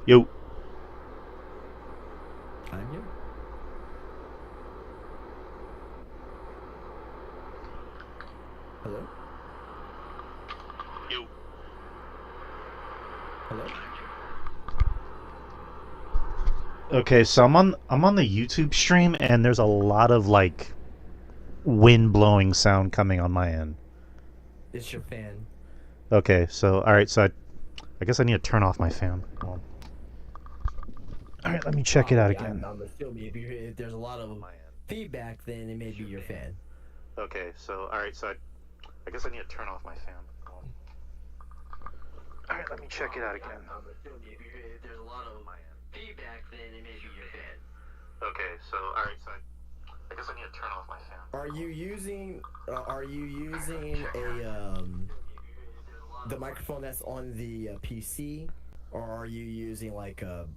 Yo. I'm here. Hello? Yo. Hello? Okay, so I'm on the YouTube stream and there's a lot of like wind blowing sound coming on my end. It's your fan. Okay, so all right, so I guess I need to turn off my fan. Hold on. All right, let me check it out Probably. again. I'm assuming if there's a lot of feedback, then it may be your fan. Okay, so all right, so I guess I need to turn off my fan. Hold on. All right, let me check it out again. I'm assuming if there's a lot of feedback, then it may be your fan. Okay, so all right, so I guess I need to turn off my fan. Are you using a the microphone that's on the PC, or are you using like a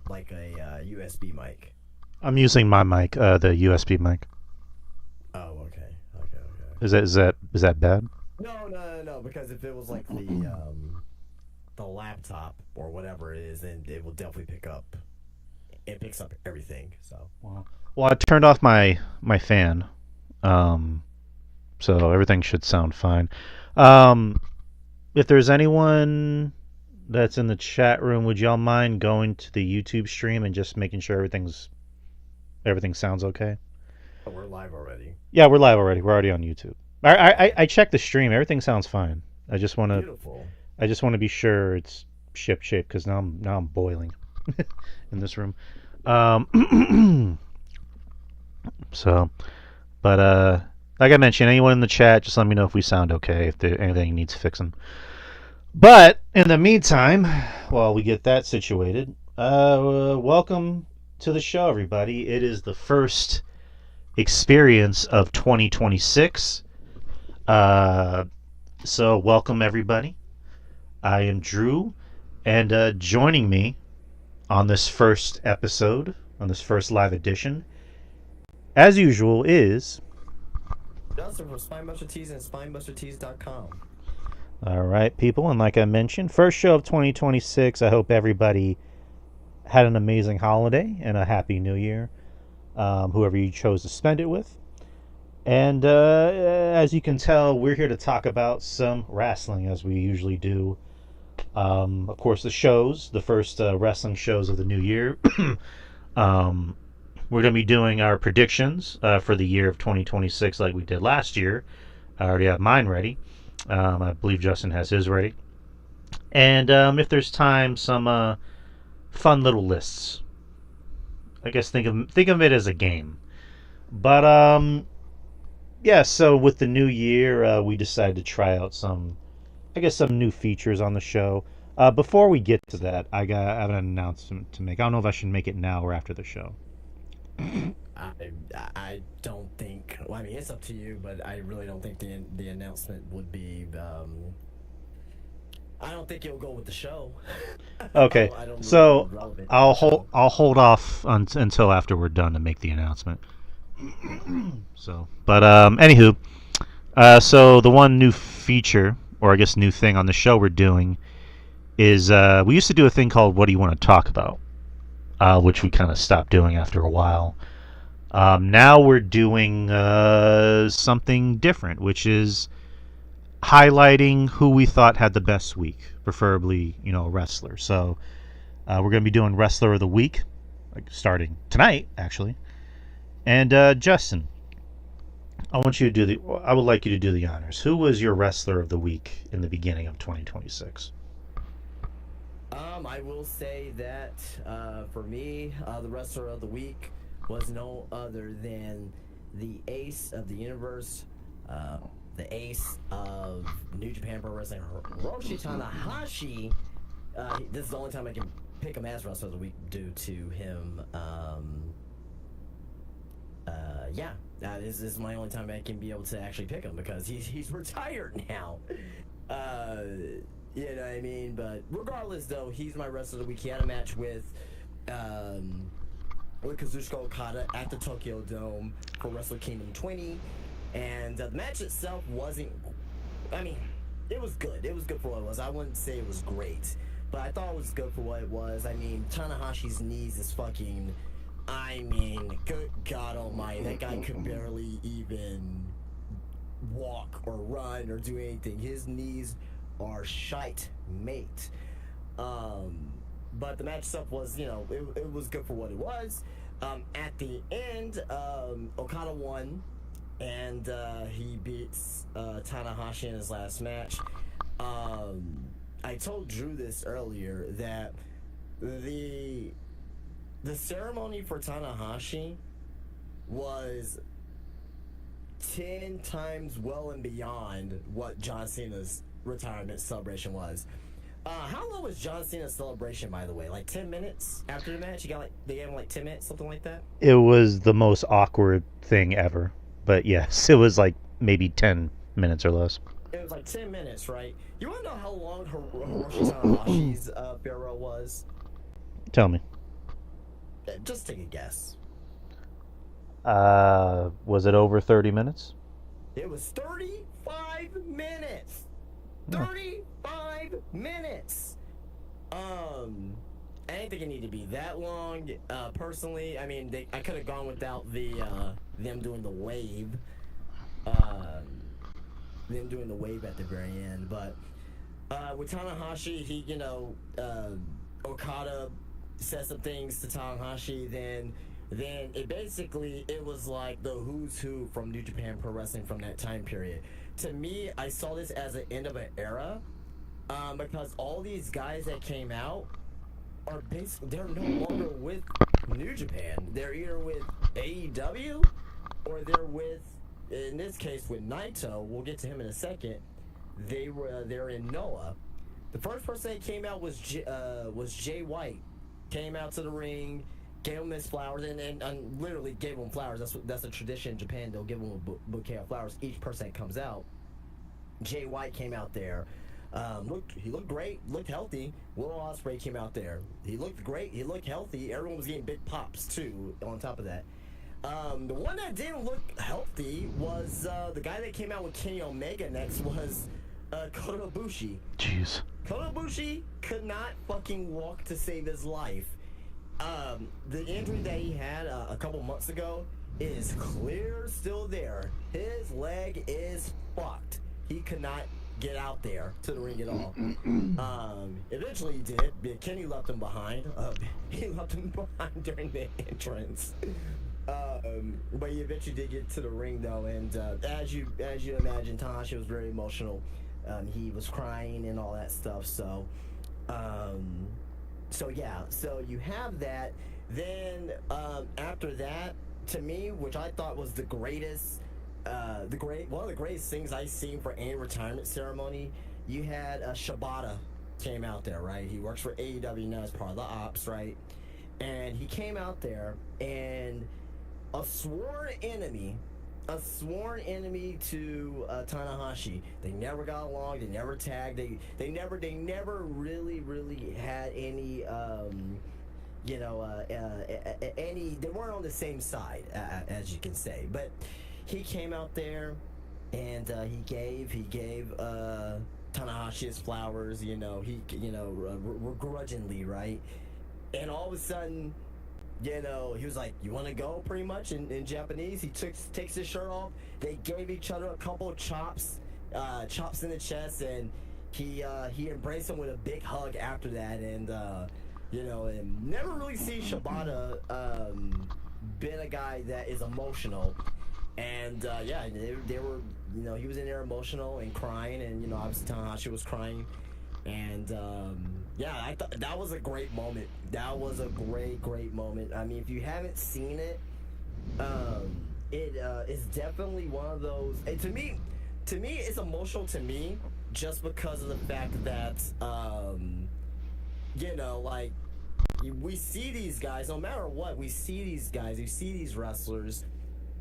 USB mic? I'm using my mic, the USB mic. Oh, okay, okay. Is that bad? No. Because if it was like the laptop or whatever it is, then it will definitely pick up. It picks up everything. So. Well, I turned off my fan, um, so everything should sound fine. Um, if there's anyone that's in the chat room, would y'all mind going to the YouTube stream and just making sure everything sounds okay? Oh, we're live already. Yeah, we're live already. We're already on YouTube. I checked the stream. Everything sounds fine. I just want to Beautiful. I just want to be sure it's ship shape because now I'm boiling in this room. Um, so, but like I mentioned, anyone in the chat, just let me know if we sound okay, if there anything needs fixing. But in the meantime, while we get that situated, welcome to the show, everybody. It is the first experience of 2026. Uh, so welcome everybody. I am Drew, and joining me on this first episode, on this first live edition, as usual, is Justin from Spinebuster Tees and SpinebusterTees.com. all right, people, and like I mentioned, first show of 2026. I hope everybody had an amazing holiday and a happy new year, whoever you chose to spend it with. And as you can tell, we're here to talk about some wrestling, as we usually do. Of course, the first wrestling shows of the new year. um, we're going to be doing our predictions for the year of 2026 like we did last year. I already have mine ready. I believe Justin has his ready. And if there's time, some fun little lists. I guess think of it as a game. But yeah. So with the new year, we decided to try out some new features on the show. Before we get to that, I have an announcement to make. I don't know if I should make it now or after the show. I don't think. Well, I mean, it's up to you, but I really don't think the announcement would be. I don't think it'll go with the show. Okay, I don't really so relevant to I'll the hold show. I'll hold off until after we're done to make the announcement. So, but anywho, so the one new feature, or I guess new thing on the show we're doing is we used to do a thing called "What do you want to talk about," which we kind of stopped doing after a while. Now we're doing something different, which is highlighting who we thought had the best week, preferably a wrestler. So we're going to be doing wrestler of the week, like starting tonight, actually. And Justin, I would like you to do the honors. Who was your wrestler of the week in the beginning of 2026? I will say that for me, the wrestler of the week was no other than the ace of the universe, the ace of New Japan Pro Wrestling, Hiroshi Tanahashi. This is the only time I can pick him as wrestler of the week due to him. Yeah, this is my only time I can be able to actually pick him because he's retired now. You know what I mean? But regardless, though, he's my wrestler of the week. He had a match with Kazuchika Okada at the Tokyo Dome for Wrestle Kingdom 20, and the match itself wasn't. I mean, it was good. It was good for what it was. I wouldn't say it was great, but I thought it was good for what it was. I mean, Tanahashi's knees is fucking. I mean, good God Almighty, that guy could barely even walk or run or do anything. His knees are shite, mate. But the match itself was, it was good for what it was. At the end, Okada won, and he beats Tanahashi in his last match. I told Drew this earlier that the ceremony for Tanahashi was 10 times well and beyond what John Cena's retirement celebration was. How long was John Cena's celebration, by the way? Like 10 minutes after the match? They gave him like 10 minutes, something like that? It was the most awkward thing ever. But yes, it was like maybe 10 minutes or less. It was like 10 minutes, right? You want to know how long Hiroshi Tanahashi's farewell was? Tell me. Just take a guess. Was it over 30 minutes? It was 35 minutes. 35 minutes. I didn't think it needed to be that long. Personally, I mean, I could have gone without them doing the wave. Them doing the wave at the very end, but with Tanahashi, he, Okada said some things to Tanahashi, then it was like the who's who from New Japan Pro Wrestling from that time period. To me, I saw this as an end of an era, because all these guys that came out are they're no longer with New Japan. They're either with AEW or they're with, in this case, with Naito. We'll get to him in a second. They're in Noah. The first person that came out was Jay White. Came out to the ring, gave him his flowers, and literally gave him flowers. That's a tradition in Japan. They'll give him a bouquet of flowers each person that comes out. Jay White came out there. He looked great, looked healthy. Will Ospreay came out there. He looked great. He looked healthy. Everyone was getting big pops too. On top of that, the one that didn't look healthy was the guy that came out with Kenny Omega next was Kota Ibushi. Jeez. Kota Ibushi could not fucking walk to save his life. The injury that he had a couple months ago is clear still there. His leg is fucked. He could not get out there to the ring at all. Eventually he did, but Kenny left him behind. He left him behind during the entrance. But he eventually did get to the ring though, and as you imagine, Tanahashi was very emotional. He was crying and all that stuff. So yeah. So you have that. Then after that, to me, which I thought was one of the greatest things I've seen for any retirement ceremony, you had Shibata came out there, right? He works for AEW now as part of the ops, right? And he came out there, and a sworn enemy to Tanahashi. They never got along. They never tagged. They never really had any any. They weren't on the same side, as you can say. But he came out there, and he gave Tanahashi his flowers. Begrudgingly, right? And all of a sudden, he was like, "You want to go?" Pretty much in Japanese. He takes his shirt off. They gave each other a couple of chops in the chest, and he embraced him with a big hug after that. And and never really see Shibata been a guy that is emotional. And they were, he was in there emotional and crying, and obviously Tanahashi was crying. And I thought that was a great moment. That was a great moment. I mean, if you haven't seen it, it is definitely one of those. And to me, it's emotional to me just because of the fact that like we see these guys. No matter what, we see these guys. We see these wrestlers.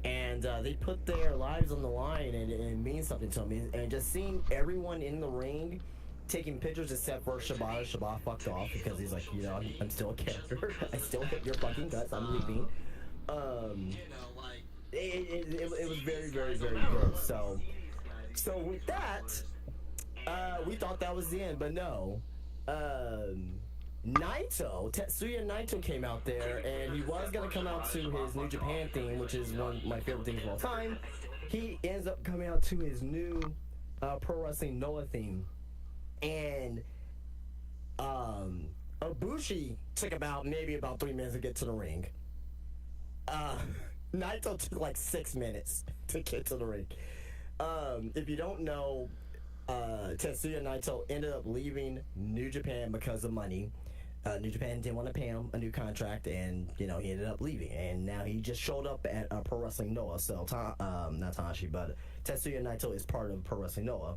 And they put their lives on the line, and it means something to them. And just seeing everyone in the ring taking pictures, except for Shibata. Shibata fucked off because he's like, I'm still a character. I still hit your fucking guts. I'm leaving. It was very, very, very good. So with that, we thought that was the end, but no. Tetsuya Naito came out there, and he was gonna come out to his New Japan theme, which is one of my favorite things of all time. He ends up coming out to his new Pro Wrestling Noah theme, and Ibushi took maybe about 3 minutes to get to the ring. Uh, Naito took like 6 minutes to get to the ring. If you don't know, Tetsuya Naito ended up leaving New Japan because of money. New Japan didn't want to pay him a new contract, and he ended up leaving. And now he just showed up at Pro Wrestling Noah. So, not Tanahashi, but Tetsuya Naito is part of Pro Wrestling Noah.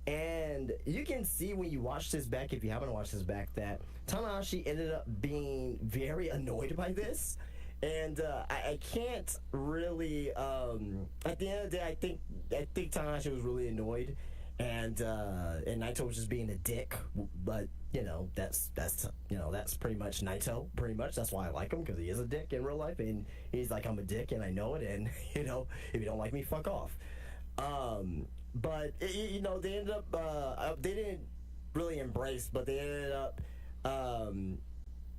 And you can see when you watch this back, if you haven't watched this back, that Tanahashi ended up being very annoyed by this. And I can't really. At the end of the day, I think Tanahashi was really annoyed, and Naito was just being a dick. But that's pretty much Naito. Pretty much that's why I like him, because he is a dick in real life, and he's like, I'm a dick and I know it, and if you don't like me, fuck off. But they ended up they didn't really embrace, but they ended up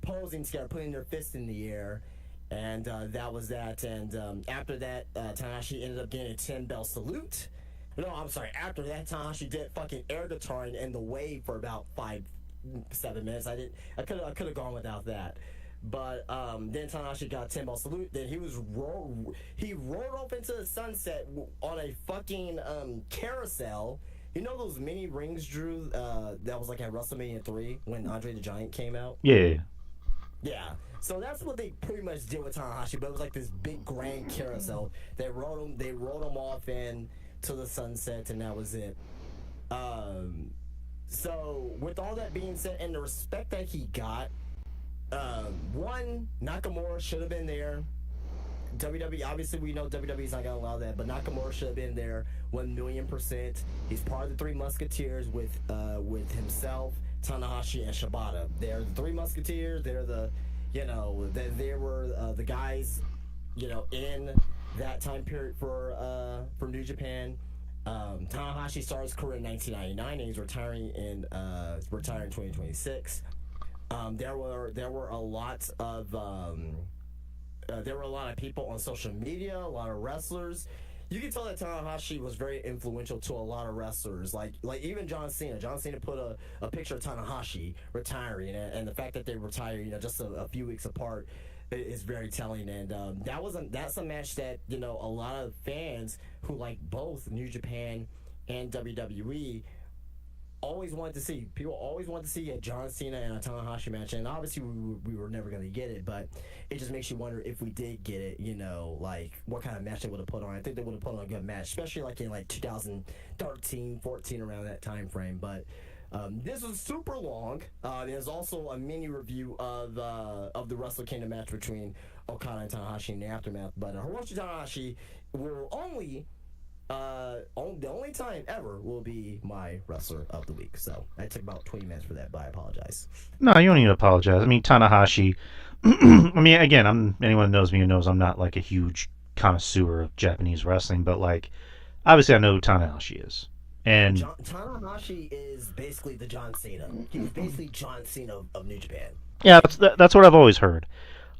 posing together, putting their fists in the air. And that was that. And after that, Tanahashi ended up getting a 10-bell salute. No, I'm sorry. After that, Tanahashi did fucking air guitaring in the wave for about 5-7 minutes. I could have gone without that. But then Tanahashi got a 10-bell salute. Then he rolled off into the sunset on a fucking carousel. You know those mini rings, Drew? That was like at WrestleMania 3 when Andre the Giant came out. Yeah. Yeah. So that's what they pretty much did with Tanahashi, but it was like this big grand carousel. They rolled him off into the sunset, and that was it. So with all that being said, and the respect that he got, one, Nakamura should have been there. WWE, obviously we know WWE's not gonna allow that, but Nakamura should have been there 1,000,000%. He's part of the Three Musketeers with himself, Tanahashi, and Shibata. They're the Three Musketeers. They're they were the guys, in that time period for New Japan. Tanahashi started his career in 1999, and he's retiring in 2026. There were a lot of people on social media, a lot of wrestlers. You can tell that Tanahashi was very influential to a lot of wrestlers, like even John Cena. John Cena put a picture of Tanahashi retiring, and the fact that they retired, just a few weeks apart, is very telling. And that's a match that a lot of fans who like both New Japan and WWE always wanted to see. People always wanted to see a John Cena and a Tanahashi match, and obviously we were never going to get it, but it just makes you wonder if we did get it, like what kind of match they would have put on. I think they would have put on a good match, especially like in 2013, 14, around that time frame. But this was super long. There's also a mini review of the Wrestle Kingdom match between Okada and Tanahashi in the aftermath. But Hiroshi Tanahashi will the only time ever will be my wrestler of the week. So I took about 20 minutes for that, but I apologize. No, you don't need to apologize. I mean, Tanahashi. I mean, again, anyone who knows me knows I'm not like a huge connoisseur of Japanese wrestling, but like, obviously, I know who Tanahashi is. And Tanahashi is basically the John Cena. He's basically John Cena of New Japan. Yeah, that's what I've always heard.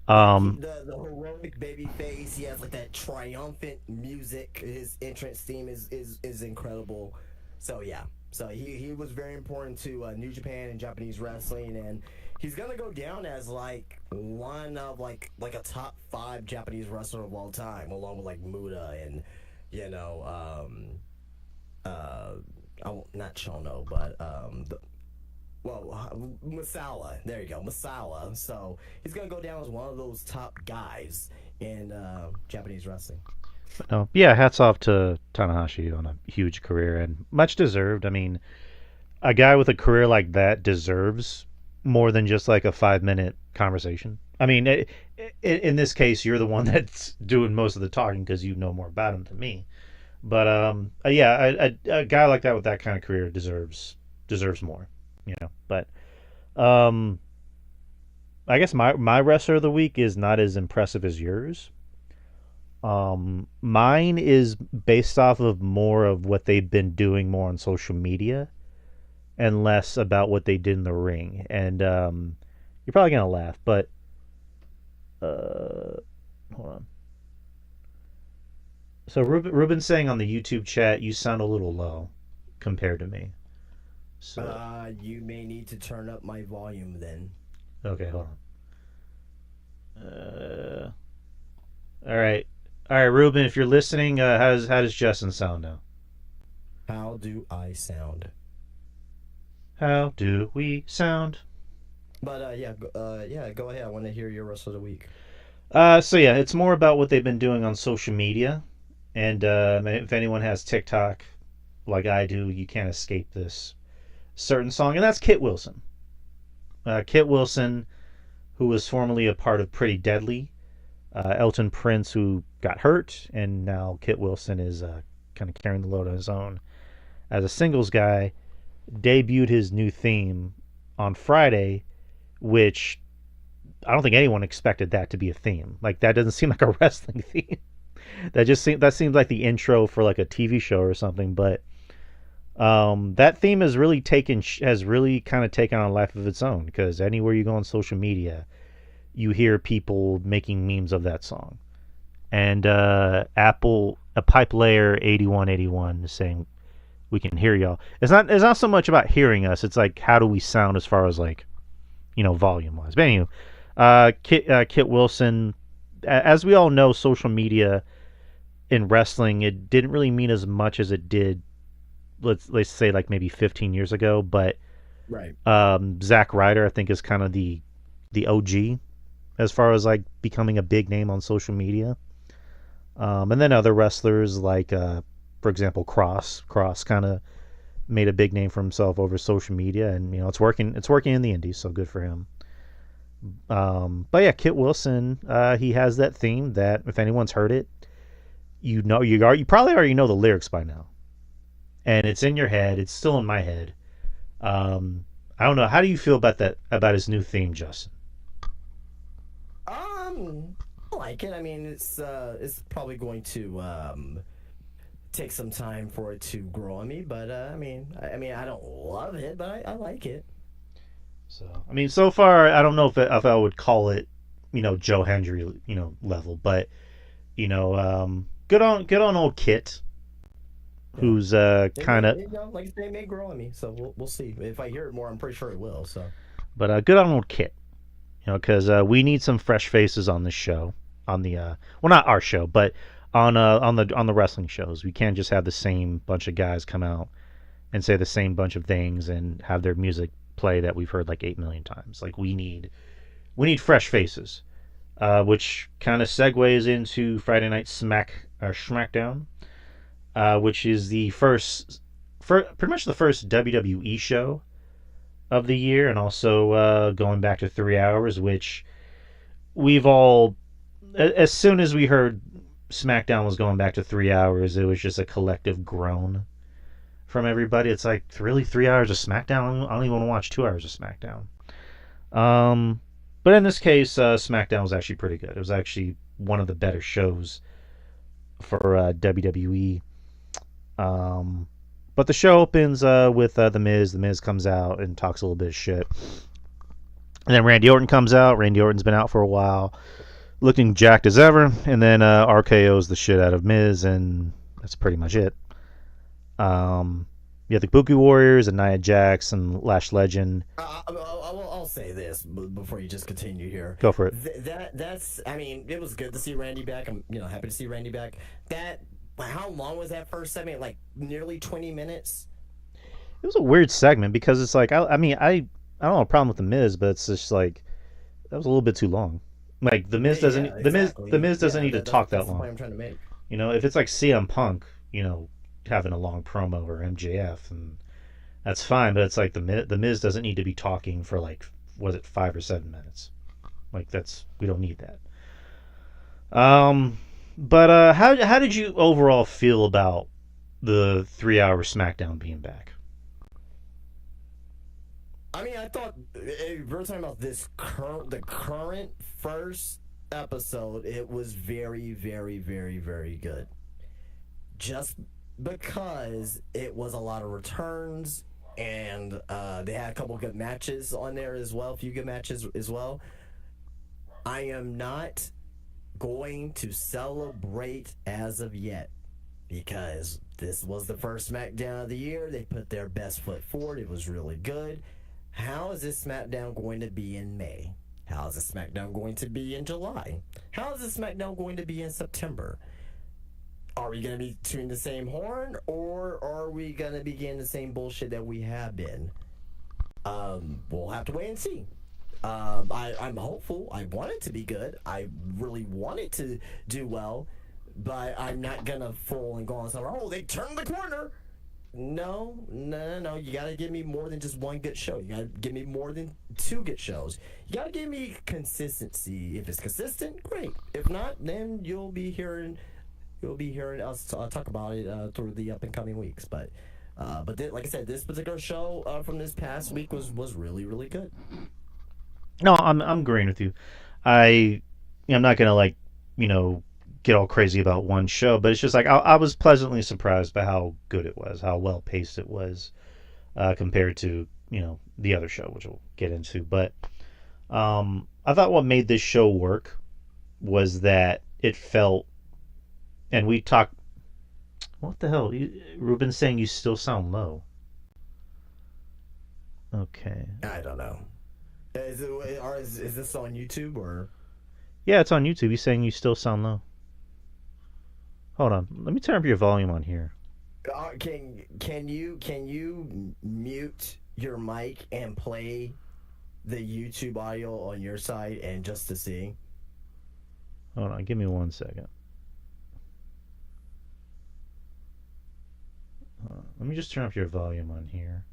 The heroic baby face. He has like that triumphant music. His entrance theme is incredible. So yeah, so he was very important to New Japan and Japanese wrestling, and he's gonna go down as like one of like a top 5 Japanese wrestler of all time, along with like Muda and not Chono, but Masala. There you go, Masala. So he's gonna go down as one of those top guys in Japanese wrestling. Yeah, hats off to Tanahashi on a huge career and much deserved. I mean, a guy with a career like that deserves more than just like a 5-minute conversation. I mean, in this case, you're the one that's doing most of the talking because you know more about him than me. But yeah, a guy like that with that kind of career deserves more. But I guess my wrestler of the week is not as impressive as yours. Mine is based off of more of what they've been doing more on social media and less about what they did in the ring. And you're probably gonna laugh, but hold on. So Ruben's saying on the YouTube chat, you sound a little low compared to me. So You may need to turn up my volume then. okay, hold on. All right, all right, Ruben, if you're listening, how does Justin sound now? How do I sound? How do we sound? But yeah, go ahead. I want to hear your rest of the week. So yeah, it's more about what they've been doing on social media, and if anyone has TikTok, like I do, you can't escape this certain song, and that's Kit Wilson. Kit Wilson, who was formerly a part of Pretty Deadly, Elton Prince, who got hurt, and now Kit Wilson is kind of carrying the load on his own as a singles guy. Debuted his new theme on Friday, which I don't think anyone expected that to be a theme. Like that doesn't seem like a wrestling theme. That seems like the intro for like a TV show or something. But that theme has really kind of taken on a life of its own, because anywhere you go on social media, you hear people making memes of that song. And Apple, a pipe layer 8181 is saying we can hear y'all. It's not so much about hearing us. It's like how do we sound as far as like volume wise. But anyway, Kit Wilson, as we all know, social media in wrestling, it didn't really mean as much as it did. Let's say like maybe 15 years ago. But Right. Zack Ryder, I think, is kind of the OG as far as like becoming a big name on social media. And then other wrestlers like, for example, Cross kind of made a big name for himself over social media, and it's working. It's working in the indies, so good for him. But yeah, Kit Wilson, he has that theme that if anyone's heard it, you probably already know the lyrics by now, and it's in your head. It's still in my head. I don't know. How do you feel about that? About his new theme, Justin? I like it. I mean, it's probably going to take some time for it to grow on me, but I mean, I don't love it, but I like it. So I mean, so far, I don't know if I would call it, Joe Hendry, level, but good on old Kit, Yeah. who's It kind may, of, like I say, it may grow on me, so we'll see. If I hear it more, I'm pretty sure it will. So but good on old Kit, because we need some fresh faces on this show, on the well, not our show, but on the wrestling shows. We can't just have the same bunch of guys come out and say the same bunch of things and have their music play that we've heard like 8 million times. Like we need fresh faces, which kind of segues into Friday Night Smackdown, which is pretty much the first WWE show of the year, and also going back to 3 hours, which we've all, as soon as we heard SmackDown was going back to 3 hours, it was just a collective groan from everybody. It's like, really, 3 hours of SmackDown? I don't even want to watch 2 hours of SmackDown. But in this case, SmackDown was actually pretty good. It was actually one of the better shows for WWE. But the show opens with The Miz. The Miz comes out and talks a little bit of shit. And then Randy Orton comes out. Randy Orton's been out for a while, looking jacked as ever. And then RKO's the shit out of Miz, and that's pretty much it. You have the Kabuki Warriors and Nia Jax and Lash Legend. I'll say this before you just continue here. Go for it. That's. I mean, it was good to see Randy back. I'm happy to see Randy back. How long was that first segment? Like nearly 20 minutes. It was a weird segment because it's like I mean I don't have a problem with the Miz, but it's just like that was a little bit too long. Like the Miz doesn't Yeah, exactly. the Miz doesn't need to talk that that's the long. point I'm trying to make. If it's like CM Punk, having a long promo, or MJF, and that's fine. But it's like the Miz doesn't need to be talking for like, was it 5 or 7 minutes? Like we don't need that. But how did you overall feel about the 3 hour SmackDown being back? I mean, I thought we're talking about the current first episode. It was very, very, very, very good. Just because it was a lot of returns, and they had a couple good matches on there as well, a few good matches as well. I am not going to celebrate as of yet because this was the first SmackDown of the year. They put their best foot forward. It was really good. How is this SmackDown going to be in May? How is this SmackDown going to be in July? How is this SmackDown going to be in September? Are we going to be tuning the same horn, or are we going to be getting the same bullshit that we have been? We'll have to wait and see. I'm hopeful. I want it to be good. I really want it to do well, but I'm not gonna fool and go on somewhere. Oh, they turned the corner. No. You gotta give me more than just one good show. You gotta give me more than two good shows. You gotta give me consistency. If it's consistent, great. If not, then you'll be hearing us talk about it through the up and coming weeks. But like I said, this particular show from this past week was really, really good. No, I'm agreeing with you. I'm not gonna get all crazy about one show, but it's just like I was pleasantly surprised by how good it was, how well paced it was compared to the other show, which we'll get into. But I thought what made this show work was that it felt, and we talked. What the hell? Ruben's saying you still sound low. Okay. I don't know. Is this on YouTube or? Yeah, it's on YouTube. He's saying you still sound low. Hold on. Let me turn up your volume on here. Can you mute your mic and play the YouTube audio on your side and just to see? Hold on. Give me 1 second. Let me just turn up your volume on here.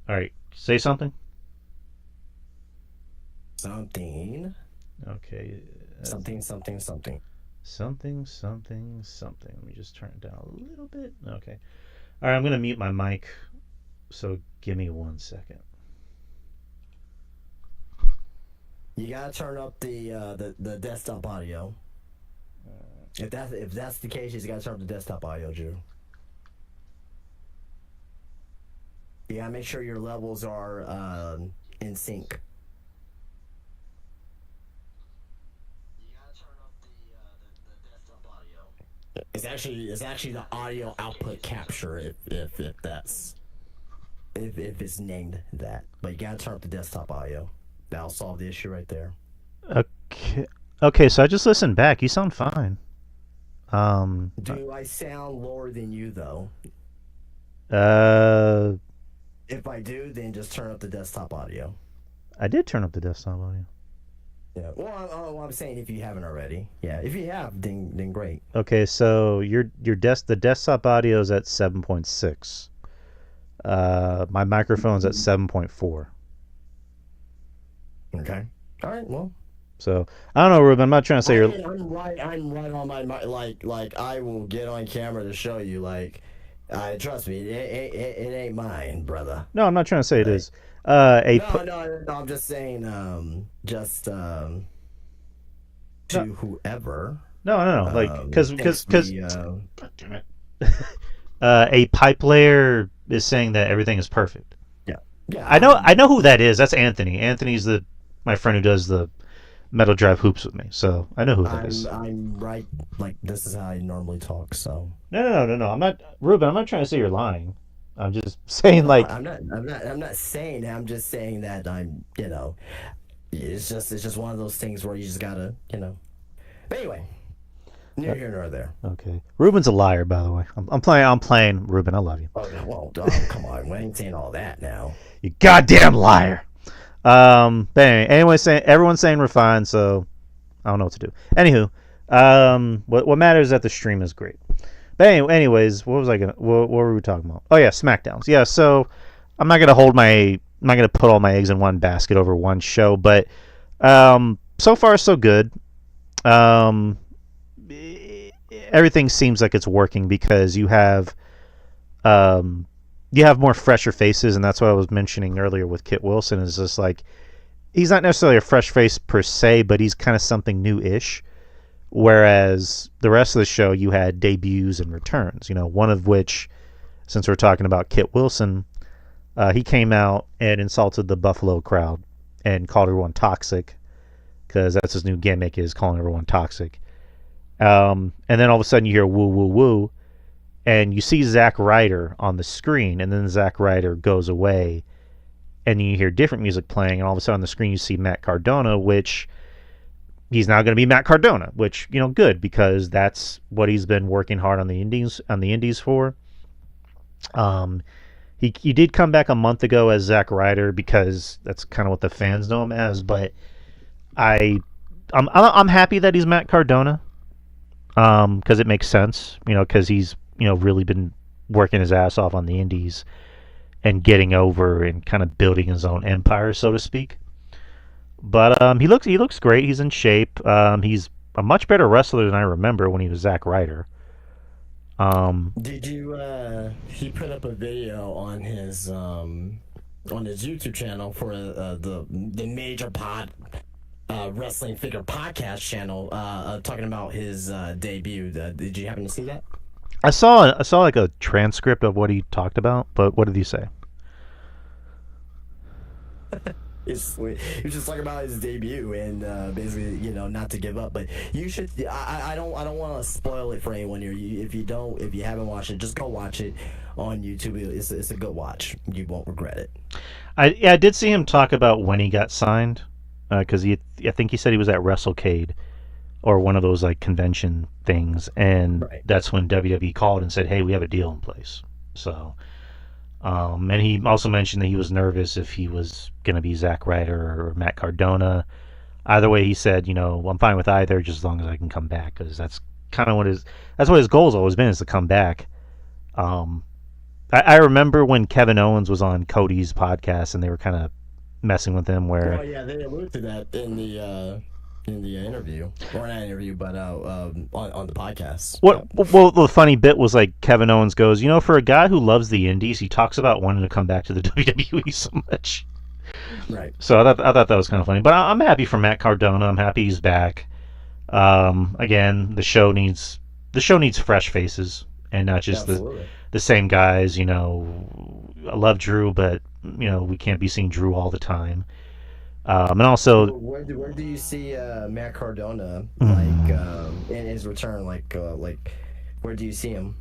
All right. Say something. Something. Okay. Something. Something. Let me just turn it down a little bit. Okay. All right. I'm going to mute my mic. So give me 1 second. You gotta turn up the desktop audio. If that's the case, you gotta turn up the desktop audio, Drew. You gotta make sure your levels are in sync. You gotta turn up the desktop audio. It's actually the audio output capture if it's named that. But you gotta turn up the desktop audio. That'll solve the issue right there. Okay. So I just listened back. You sound fine. Do I sound lower than you though? If I do, then just turn up the desktop audio. I did turn up the desktop audio. Yeah. Well, I'm saying if you haven't already. Yeah. If you have, then great. Okay. So the desktop audio is at 7.6. My microphone's at 7.4. Okay. All right. Well. So I don't know, Ruben. I'm not trying to say I'm right on my like I will get on camera to show you. Like, trust me, it ain't mine, brother. No, I'm not trying to say it is. No, I'm just saying, to whoever. No. Like, because God damn it. A pipe layer is saying that everything is perfect. Yeah. I know who that is. That's Anthony. Anthony's my friend who does the Metal Drive hoops with me, so I know who that is. I'm right. Like, this is how I normally talk. So No. I'm not, Ruben. I'm not trying to say you're lying. I'm just saying I'm not saying. I'm just saying that I'm. It's just one of those things where you just gotta. But anyway, neither here nor there. Okay. Ruben's a liar, by the way. I'm playing. Ruben, I love you. Oh well, come on. We ain't saying all that now. You goddamn liar. But anyway, everyone's saying we're fine, so I don't know what to do. Anywho, what matters is that the stream is great. But anyways, what were we talking about? Oh yeah, Smackdowns. Yeah, so I'm not gonna put all my eggs in one basket over one show, but so far so good. Everything seems like it's working because you have more fresher faces, and that's what I was mentioning earlier with Kit Wilson. Is just like he's not necessarily a fresh face per se, but he's kind of something new-ish. Whereas the rest of the show, you had debuts and returns. One of which since we're talking about Kit Wilson, he came out and insulted the Buffalo crowd and called everyone toxic, because that's his new gimmick, is calling everyone toxic. And then all of a sudden you hear woo woo woo, and you see Zack Ryder on the screen, and then Zack Ryder goes away, and you hear different music playing, and all of a sudden on the screen you see Matt Cardona, which he's now going to be Matt Cardona, which, good, because that's what he's been working hard on the indies for. He did come back a month ago as Zack Ryder, because that's kind of what the fans know him as, but I'm happy that he's Matt Cardona, because it makes sense, because he's really been working his ass off on the indies and getting over and kind of building his own empire, so to speak. But he looks great. He's in shape. He's a much better wrestler than I remember when he was Zack Ryder. Did you? He put up a video on his YouTube channel for the major wrestling figure podcast channel, talking about his debut. Did you happen to see that? I saw like a transcript of what he talked about, but what did he say? He was just talking about his debut and basically, not to give up. But you should. I don't want to spoil it for anyone here. If you haven't watched it, just go watch it on YouTube. It's a good watch. You won't regret it. I did see him talk about when he got signed, because I think he said he was at WrestleCade, or one of those like convention things, and right. That's when WWE called and said, "Hey, we have a deal in place." So, and he also mentioned that he was nervous if he was going to be Zack Ryder or Matt Cardona. Either way, he said, I'm fine with either, just as long as I can come back, because that's kind of what his goal's always been, is to come back. I remember when Kevin Owens was on Cody's podcast and they were kind of messing with him, where oh yeah, they alluded to that in the interview, or not interview, but on the podcast. Well, the funny bit was like Kevin Owens goes, for a guy who loves the indies, he talks about wanting to come back to the WWE so much. Right. So I thought that was kind of funny, but I'm happy for Matt Cardona. I'm happy he's back. Again, the show needs fresh faces and not just the same guys. I love Drew, but we can't be seeing Drew all the time. And also, where do you see Matt Cardona in his return? Like where do you see him?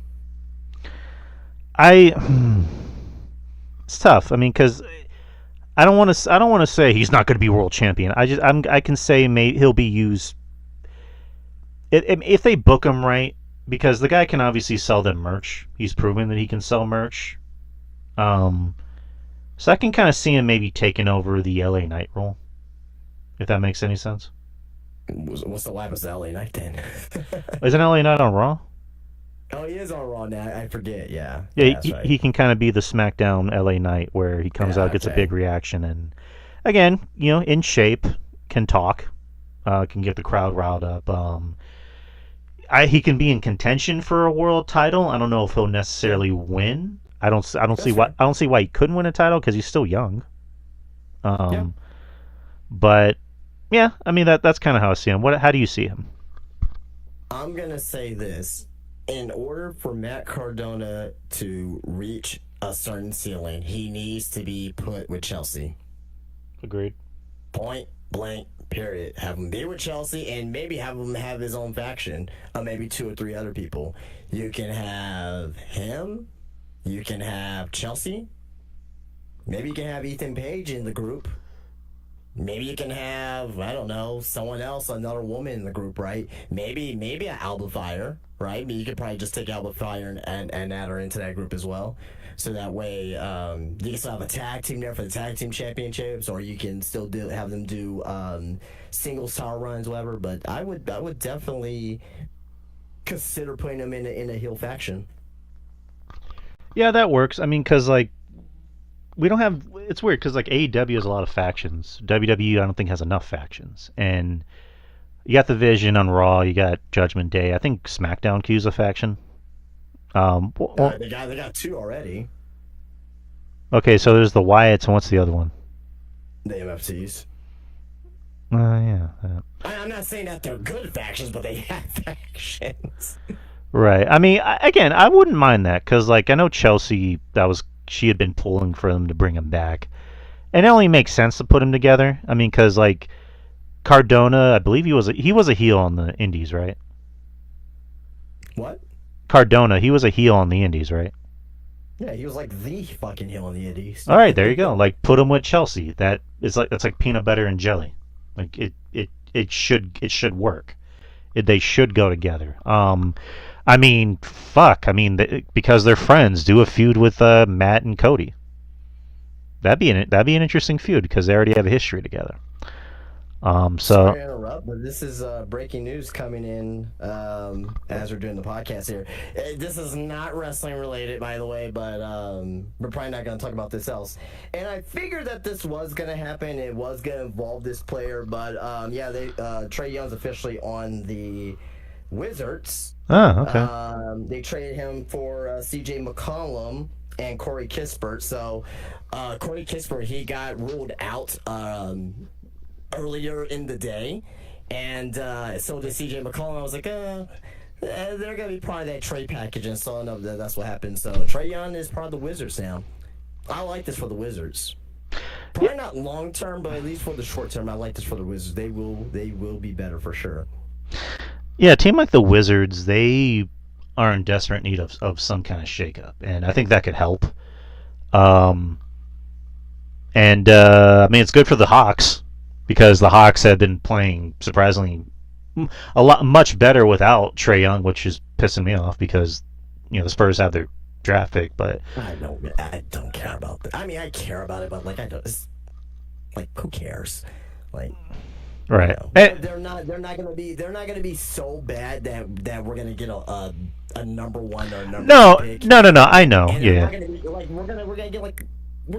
It's tough. I mean, because I don't want to say he's not going to be world champion. I can say maybe he'll be used if they book him right, because the guy can obviously sell them merch. He's proven that he can sell merch. So I can kind of see him maybe taking over the LA Knight role, if that makes any sense. What's the lab of LA Knight then? Isn't LA Knight on Raw? Oh, he is on Raw now. I forget. Yeah. Yeah, he can kind of be the Smackdown LA Knight, where he comes out, gets a big reaction, and again, in shape, can talk, can get the crowd riled up. He can be in contention for a world title. I don't know if he'll necessarily win. I don't see why he couldn't win a title, because he's still young. But yeah, I mean that's kind of how I see him. How do you see him? I'm gonna say this: in order for Matt Cardona to reach a certain ceiling, he needs to be put with Chelsea. Agreed. Point blank. Period. Have him be with Chelsea, and maybe have him have his own faction, maybe 2 or 3 other people. You can have him. You can have Chelsea. Maybe you can have Ethan Page in the group. Maybe you can have, I don't know, someone else, another woman in the group, right? Maybe an Alba Fire, right? I mean, you could probably just take Alba Fire and add her into that group as well. So that way, you can still have a tag team there for the tag team championships, or you can still have them do singles title runs, whatever. But I would definitely consider putting them in a heel faction. Yeah, that works. I mean, because like we don't have. It's weird because like AEW has a lot of factions. WWE, I don't think, has enough factions. And you got the Vision on Raw. You got Judgment Day. I think SmackDown could use a faction. They got 2 already. Okay, so there's the Wyatts, and what's the other one? The MFTs. Yeah. I'm not saying that they're good factions, but they have factions. Right. I mean, again, I wouldn't mind that because, like, I know Chelsea. She had been pulling for them to bring him back, and it only makes sense to put him together. I mean, because like Cardona, I believe he was a heel on the Indies, right? What? Cardona, he was a heel on the Indies, right? Yeah, he was like the fucking heel in the Indies. All right, there you go. Like, put him with Chelsea. That's like peanut butter and jelly. Like it should work. They should go together. I mean, fuck. I mean, because they're friends, do a feud with Matt and Cody. That'd be an interesting feud because they already have a history together. Sorry So to interrupt, but this is breaking news coming in as we're doing the podcast here. This is not wrestling related, by the way, but we're probably not going to talk about this else. And I figured that this was going to happen. It was going to involve this player, but yeah, Trae Young's officially on the Wizards. oh, okay. They traded him for C.J. McCollum and Corey Kispert. So Corey Kispert, he got ruled out earlier in the day, and so did CJ McCollum. I was like, they're gonna be part of that trade package, and so enough that's what happened. So Trae Young is part of the Wizards now. I like this for the Wizards. Probably not long term, but at least for the short term, I like this for the Wizards. They will be better for sure. Yeah, a team like the Wizards, they are in desperate need of some kind of shakeup, and I think that could help. Um, and I mean, it's good for the Hawks because the Hawks have been playing surprisingly much better without Trae Young, which is pissing me off because the Spurs have their draft pick, but I don't care about that. I mean, I care about it, but like I don't. It's, like, who cares? Like. right. They're not gonna be so bad that we're gonna get a number one or number No, two pick. no, no, no. I know. And Yeah. we're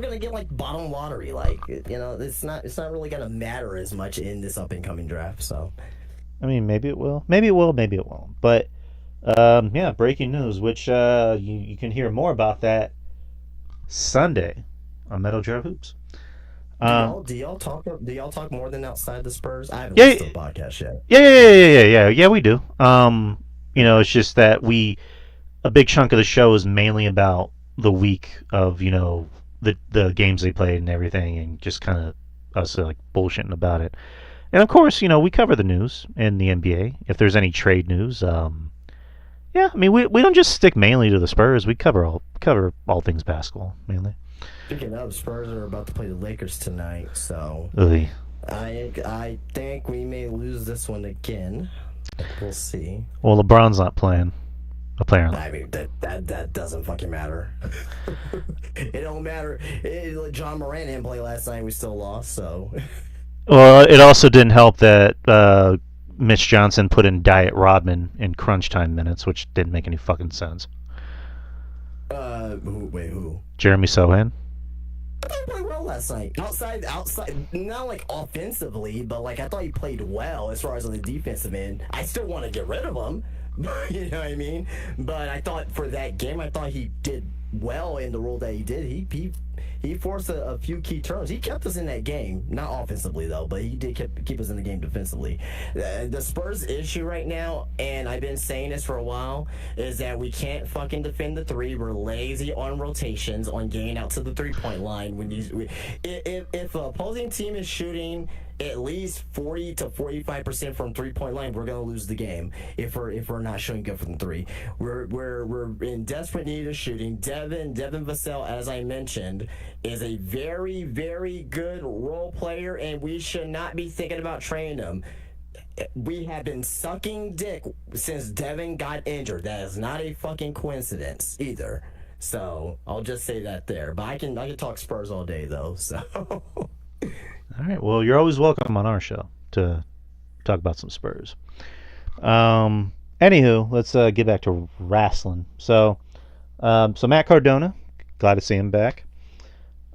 gonna get like bottom lottery. Like, it's not really gonna matter as much in this up and coming draft. So I mean, maybe it will. Maybe it will. Maybe it won't. But yeah, breaking news, which you can hear more about that Sunday on Metal Jar Hoops. do y'all talk more than outside the Spurs? I haven't Yeah, listened to the podcast yet. yeah. We do. It's just that a big chunk of the show is mainly about the week of the games they played and everything, and just kind of us like bullshitting about it. And of course, we cover the news in the NBA. If there's any trade news, yeah, I mean we don't just stick mainly to the Spurs. We cover all things basketball mainly. Speaking of, Spurs are about to play the Lakers tonight, so Ugh. I think we may lose this one again. We'll see. Well, LeBron's not playing, apparently. I mean, that doesn't fucking matter. It don't matter. John Moran didn't play last night. We still lost, so. Well, it also didn't help that Mitch Johnson put in Diet Rodman in crunch time minutes, which didn't make any fucking sense. Who? Jeremy Sohan. I thought he played well last night. Outside, not like offensively, but like I thought he played well as far as on the defensive end. I still want to get rid of him, you know what I mean? But I thought for that game, I thought he did well in the role that he did. He forced a few key turns. He kept us in that game, not offensively though, but he did keep us in the game defensively. The Spurs' issue right now, and I've been saying this for a while, is that we can't fucking defend the three. We're lazy on rotations, on getting out to the 3-point line. If an opposing team is shooting at least 40 to 45% from 3-point line, we're gonna lose the game if we're not showing good from the three. We're in desperate need of shooting. Devin Vassell, as I mentioned, is a very, very good role player, and we should not be thinking about trading him. We have been sucking dick since Devin got injured. That is not a fucking coincidence either. So I'll just say that there. But I can talk Spurs all day though. So. All right. Well, you're always welcome on our show to talk about some Spurs. Anywho, let's get back to wrestling. So Matt Cardona, glad to see him back.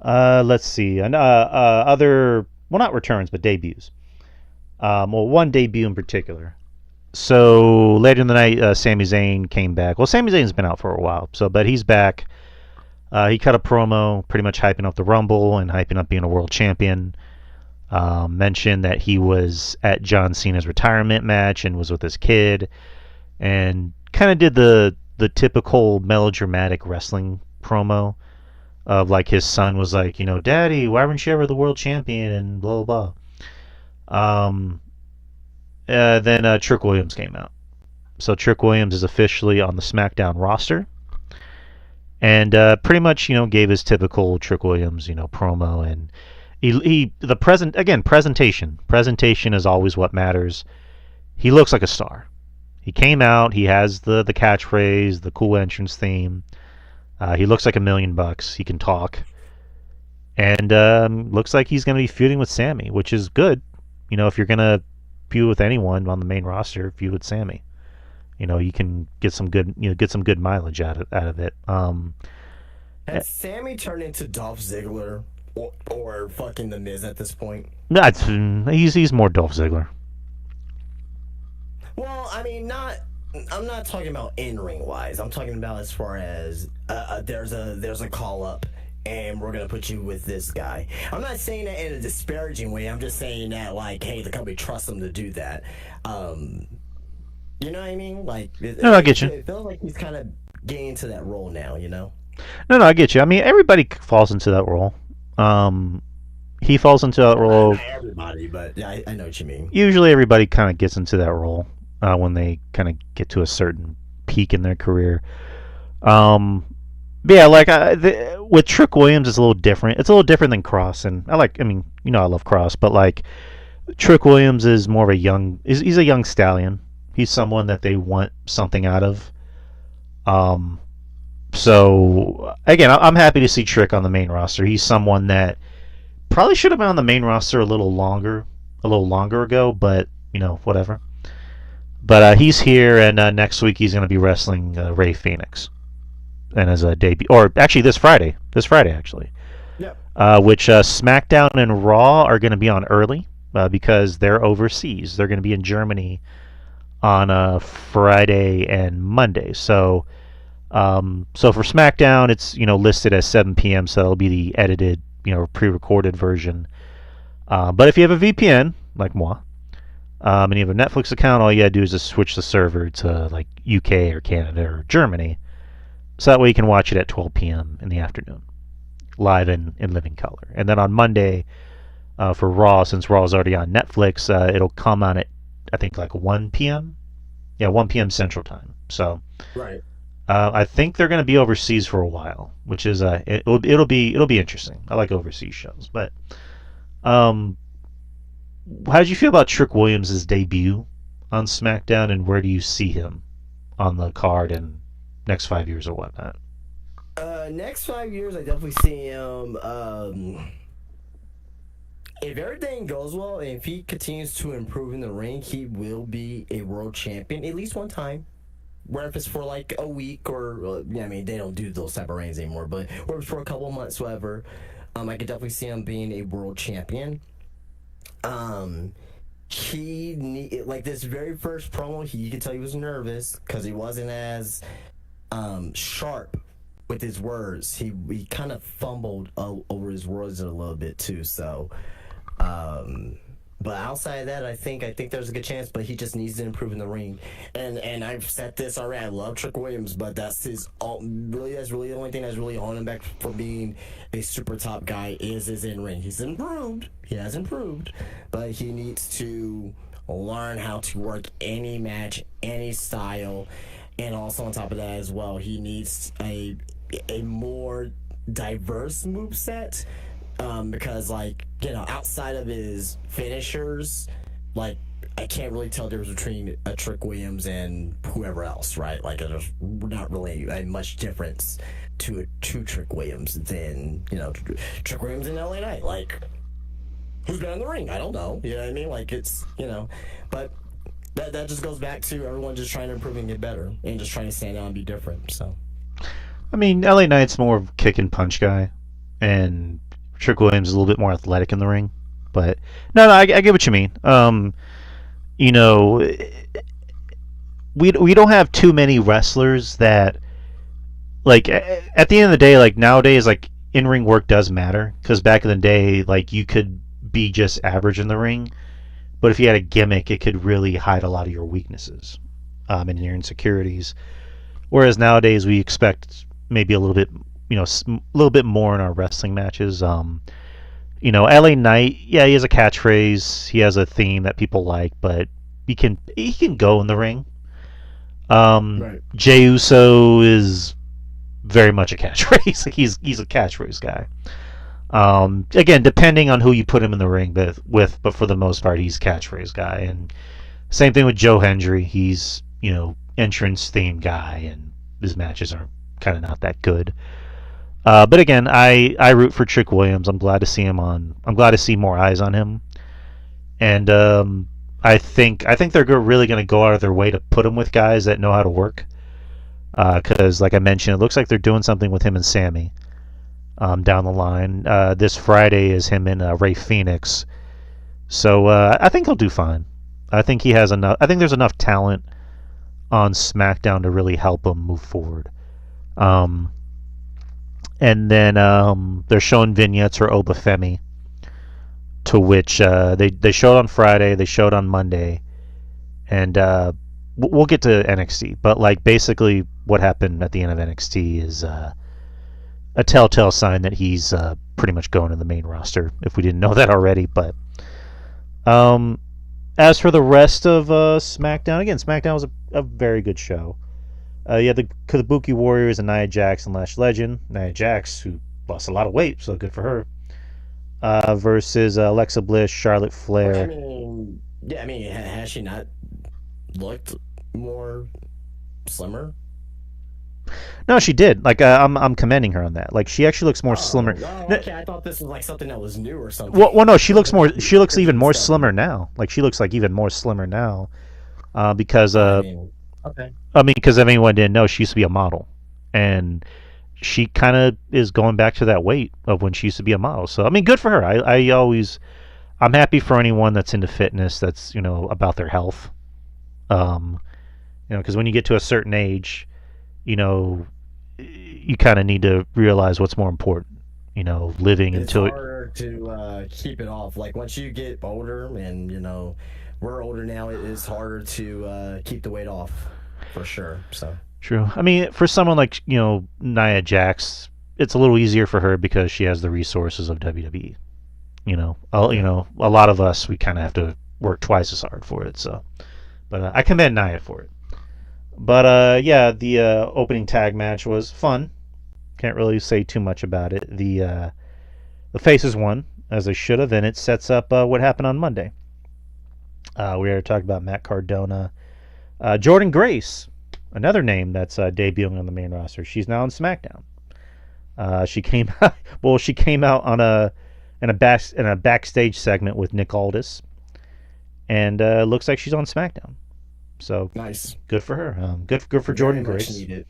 Let's see. Other, well, not returns, but debuts. One debut in particular. So later in the night, Sami Zayn came back. Well, Sami Zayn's been out for a while, but he's back. He cut a promo, pretty much hyping up the Rumble and hyping up being a world champion. Mentioned that he was at John Cena's retirement match and was with his kid. and kind of did the typical melodramatic wrestling promo of like his son was like, Daddy, why weren't you ever the world champion and blah blah blah. Then Trick Williams came out. So Trick Williams is officially on the Smackdown roster, and pretty much gave his typical Trick Williams promo, and presentation is always what matters. He looks like a star. He came out. He has the catchphrase, the cool entrance theme. He looks like $1,000,000. He can talk, and looks like he's going to be feuding with Sammy, which is good. If you're going to feud with anyone on the main roster, feud with Sammy. You can get some good mileage out of it. Has Sammy turned into Dolph Ziggler or fucking The Miz at this point? No, he's more Dolph Ziggler. Well, I mean, I'm not talking about in-ring wise. I'm talking about as far as there's a call up, and we're gonna put you with this guy. I'm not saying that in a disparaging way. I'm just saying that like, hey, the company trusts him to do that. You know what I mean? Like, No, I get you. It feels like he's kind of getting into that role now. No, I get you. I mean, everybody falls into that role. He falls into that role. Not everybody, but yeah, I know what you mean. Usually, everybody kind of gets into that role when they kind of get to a certain peak in their career. But yeah, like with Trick Williams, it's a little different. It's a little different than Cross, and I love Cross, but like Trick Williams is more of a young. He's a young stallion. He's someone that they want something out of. So again, I'm happy to see Trick on the main roster. He's someone that probably should have been on the main roster a little longer ago, but whatever. But he's here, and next week he's going to be wrestling Rey Fenix, and as a debut, or actually this Friday actually. Yep. Which SmackDown and Raw are going to be on early because they're overseas. They're going to be in Germany on Friday and Monday. So for SmackDown, it's listed as 7 p.m. So it'll be the edited, pre-recorded version. But if you have a VPN like moi, and you have a Netflix account, all you gotta do is just switch the server to like UK or Canada or Germany, so that way you can watch it at 12 p.m. in the afternoon, live in living color. And then on Monday, for Raw, since Raw is already on Netflix, it'll come on at I think like 1 p.m. Yeah, 1 p.m. Central Time. So right. I think they're going to be overseas for a while, which is it'll be interesting. I like overseas shows, but how did you feel about Trick Williams' debut on SmackDown, and where do you see him on the card in next 5 years or whatnot? Next 5 years, I definitely see him. If everything goes well, and if he continues to improve in the ring, he will be a world champion at least one time. Whether if it's for like a week or, I mean, they don't do those type of reigns anymore, but or for a couple of months, whatever. I could definitely see him being a world champion. Like this very first promo, you could tell he was nervous because he wasn't as sharp with his words. He kind of fumbled over his words a little bit too. So, but outside of that, I think there's a good chance. But he just needs to improve in the ring. And I've said this already. I love Trick Williams, but that's really the only thing that's really holding him back from being a super top guy is his in ring. He's improved. He has improved, but he needs to learn how to work any match, any style, and also on top of that as well, he needs a more diverse moveset. Because outside of his finishers, like I can't really tell the difference between a Trick Williams and whoever else, right? Like there's not really much difference to Trick Williams than Trick Williams in LA Knight. Like who's been in the ring? I don't know. You know what I mean? Like it's but that just goes back to everyone just trying to improve and get better and just trying to stand out and be different. So I mean, LA Knight's more of a kick and punch guy, and Trick Williams is a little bit more athletic in the ring, but no, I get what you mean. We don't have too many wrestlers that, like, at the end of the day, like nowadays, like in-ring work does matter, because back in the day, like you could be just average in the ring, but if you had a gimmick, it could really hide a lot of your weaknesses. and your insecurities. Whereas nowadays we expect maybe a little bit, a little bit more in our wrestling matches. LA Knight, yeah, he has a catchphrase, he has a theme that people like, but he can go in the ring. Right. Jey Uso is very much a catchphrase. he's a catchphrase guy. Again, depending on who you put him in the ring but for the most part, he's a catchphrase guy. And same thing with Joe Hendry. He's entrance theme guy, and his matches are kind of not that good. But again, I root for Trick Williams. I'm glad to see him on. I'm glad to see more eyes on him, and I think they're really going to go out of their way to put him with guys that know how to work. Because, like I mentioned, it looks like they're doing something with him and Sammy down the line. This Friday is him and Ray Phoenix, so I think he'll do fine. I think he has enough. I think there's enough talent on SmackDown to really help him move forward. And then they're showing vignettes for Obafemi, to which they showed on Friday, they showed on Monday, and we'll get to NXT. But like basically, what happened at the end of NXT is a telltale sign that he's pretty much going to the main roster. If we didn't know that already, but as for the rest of SmackDown, again, SmackDown was a very good show. You had the Kabuki Warriors and Nia Jax and Lash Legend. Nia Jax, who lost a lot of weight, so good for her. Versus Alexa Bliss, Charlotte Flair. Has she not looked more slimmer? No, she did. Like I'm commending her on that. Like she actually looks more slimmer. Okay, I thought this was like something that was new or something. Well, no, she looks more. She looks even more slimmer now. Like she looks like even more slimmer now, because okay. Because if anyone didn't know, she used to be a model, and she kind of is going back to that weight of when she used to be a model. So good for her. I'm happy for anyone that's into fitness, that's about their health. Because when you get to a certain age, you kind of need to realize what's more important. Living it's until harder to keep it off. Like once you get older, and we're older now, it is harder to keep the weight off, for sure. So true. For someone like Nia Jax, it's a little easier for her because she has the resources of WWE. A lot of us, we kind of have to work twice as hard for it. So, but I commend Nia for it. But yeah, the opening tag match was fun. Can't really say too much about it. The faces won, as they should have, and it sets up what happened on Monday. We already talked about Matt Cardona. Jordan Grace, another name that's debuting on the main roster. She's now on SmackDown. She came out in a backstage segment with Nick Aldis, and looks like she's on SmackDown. So nice, good for her. Good for Jordan Grace. Needed.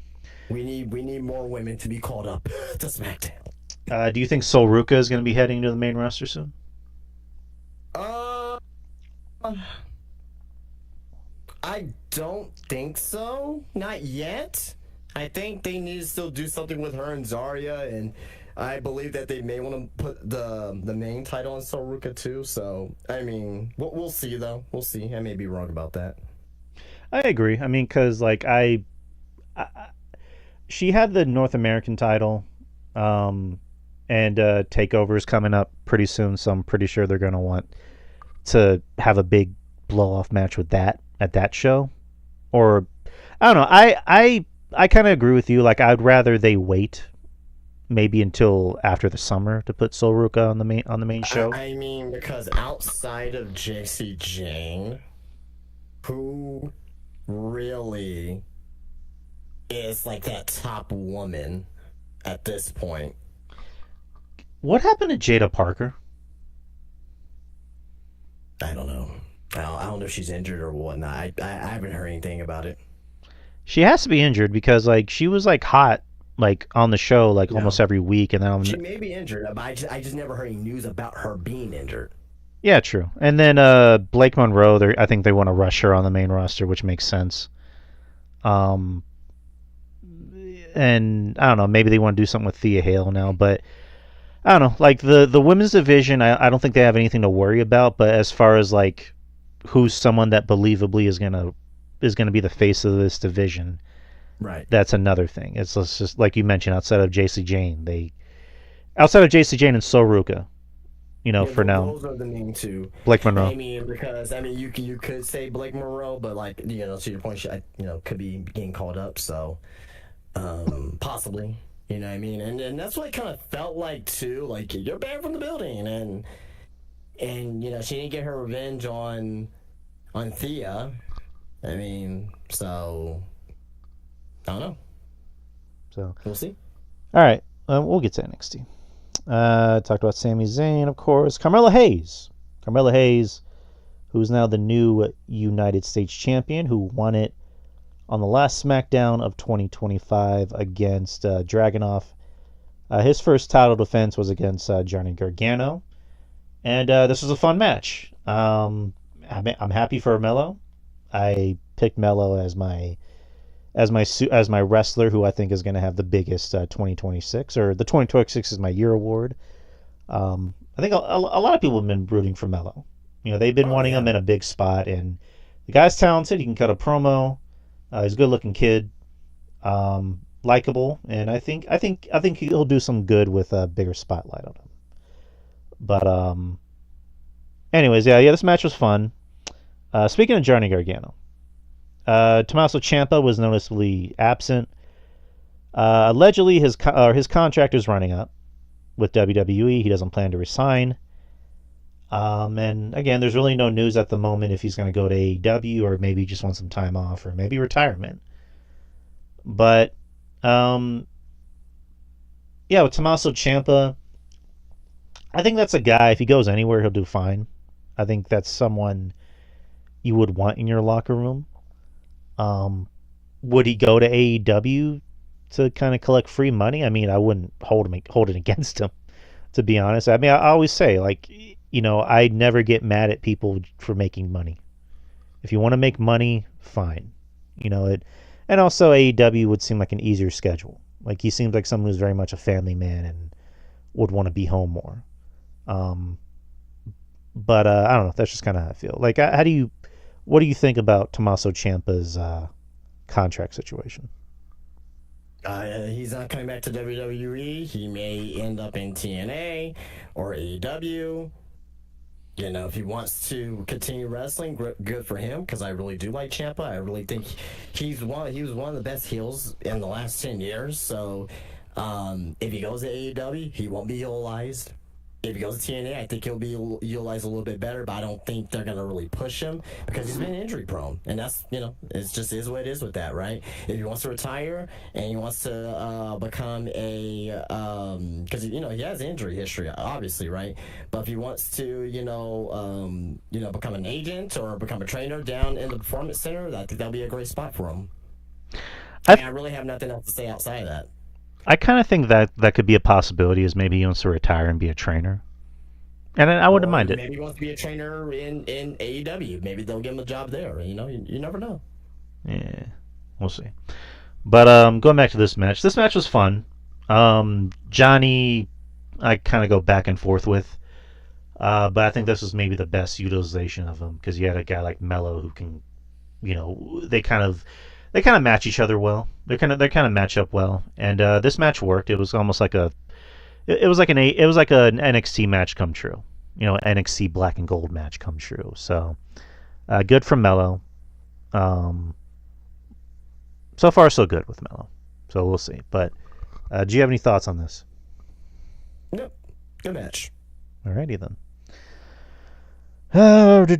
We need more women to be called up to SmackDown. Do you think Sol Ruka is going to be heading to the main roster soon? I don't think so. Not yet. I think they need to still do something with her and Zarya, and I believe that they may want to put the main title on Sol Ruka too. So we'll see though. We'll see. I may be wrong about that. I agree. Because like she had the North American title, and Takeover is coming up pretty soon, so I'm pretty sure they're going to want to have a big blow-off match with that at that show. Or I don't know. I kind of agree with you. Like I'd rather they wait maybe until after the summer to put Sol Ruka on the main show. Because outside of JC Jane, who really is like that top woman at this point? What happened to Jada Parker? I don't know. I don't know if she's injured or whatnot. I haven't heard anything about it. She has to be injured because like she was like hot like on the show like almost every week, and then she may be injured, but I just never heard any news about her being injured. Yeah, true. And then Blake Monroe, I think they want to rush her on the main roster, which makes sense. And I don't know, maybe they want to do something with Thea Hale now, but I don't know. Like the women's division, I don't think they have anything to worry about. But as far as like who's someone that believably is gonna is going to be the face of this division, Right. that's another thing. It's just like you mentioned, outside of JC Jane and Soruka, Yeah, for now, those are the main two. Blake Monroe. I mean, because I mean, you could say Blake Monroe, but like to your point, she, could be getting called up. So possibly, you know what I mean, and that's what it kind of felt like too. Like you're banned from the building, and she didn't get her revenge on Thea. I mean, so I don't know. So We'll see. all right, we'll get to NXT. Talked about Sami Zayn, of course. Carmella Hayes, who's now the new United States champion, who won it on the last SmackDown of 2025 against Dragunov. His first title defense was against Johnny Gargano, and this was a fun match. I'm happy for Mello. I picked Mello as my wrestler who I think is going to have the biggest 2026, or the 2026 is my year award. I think a lot of people have been rooting for Mello. They've been wanting him in a big spot, and the guy's talented. He can cut a promo. He's a good-looking kid, likable, and I think he'll do some good with a bigger spotlight on him. But anyways, yeah, this match was fun. Speaking of Johnny Gargano, Tommaso Ciampa was noticeably absent. Allegedly, his contract is running up with WWE. He doesn't plan to resign. And again, there's really no news at the moment if he's going to go to AEW or maybe just want some time off or maybe retirement. But yeah, with Tommaso Ciampa, I think that's a guy, if he goes anywhere, he'll do fine. I think that's someone you would want in your locker room. Would he go to AEW to kind of collect free money? I mean, I wouldn't hold it against him, to be honest. I mean, I always say, like, I never get mad at people for making money. If you want to make money, fine. And also AEW would seem like an easier schedule. Like, he seems like someone who's very much a family man and would want to be home more. But I don't know. That's just kind of how I feel. Like, what do you think about Tommaso Ciampa's contract situation? He's not coming back to WWE. He may end up in TNA or AEW. If he wants to continue wrestling, good for him, because I really do like Ciampa. I really think he was one of the best heels in the last 10 years. So if he goes to AEW, he won't be utilized. If he goes to TNA, I think he'll be utilized a little bit better, but I don't think they're going to really push him because he's been injury prone. And that's, it's just is what it is with that, right? If he wants to retire and he wants to become because, he has injury history, obviously, right? But if he wants to, become an agent or become a trainer down in the Performance Center, I think that'll be a great spot for him. I really have nothing else to say outside of that. I kind of think that could be a possibility, is maybe he wants to retire and be a trainer. And I wouldn't mind it. Maybe he wants to be a trainer in AEW. Maybe they'll give him a job there. You never know. Yeah, we'll see. But going back to this match was fun. Johnny, I kind of go back and forth with. But I think this was maybe the best utilization of him, because you had a guy like Mello who can, they kind of match each other well. They kind of match up well, and this match worked. It was almost like an NXT match come true. NXT Black and Gold match come true. So good for Mello. So far so good with Mello. So we'll see. But do you have any thoughts on this? Nope. Good match. Alrighty then. And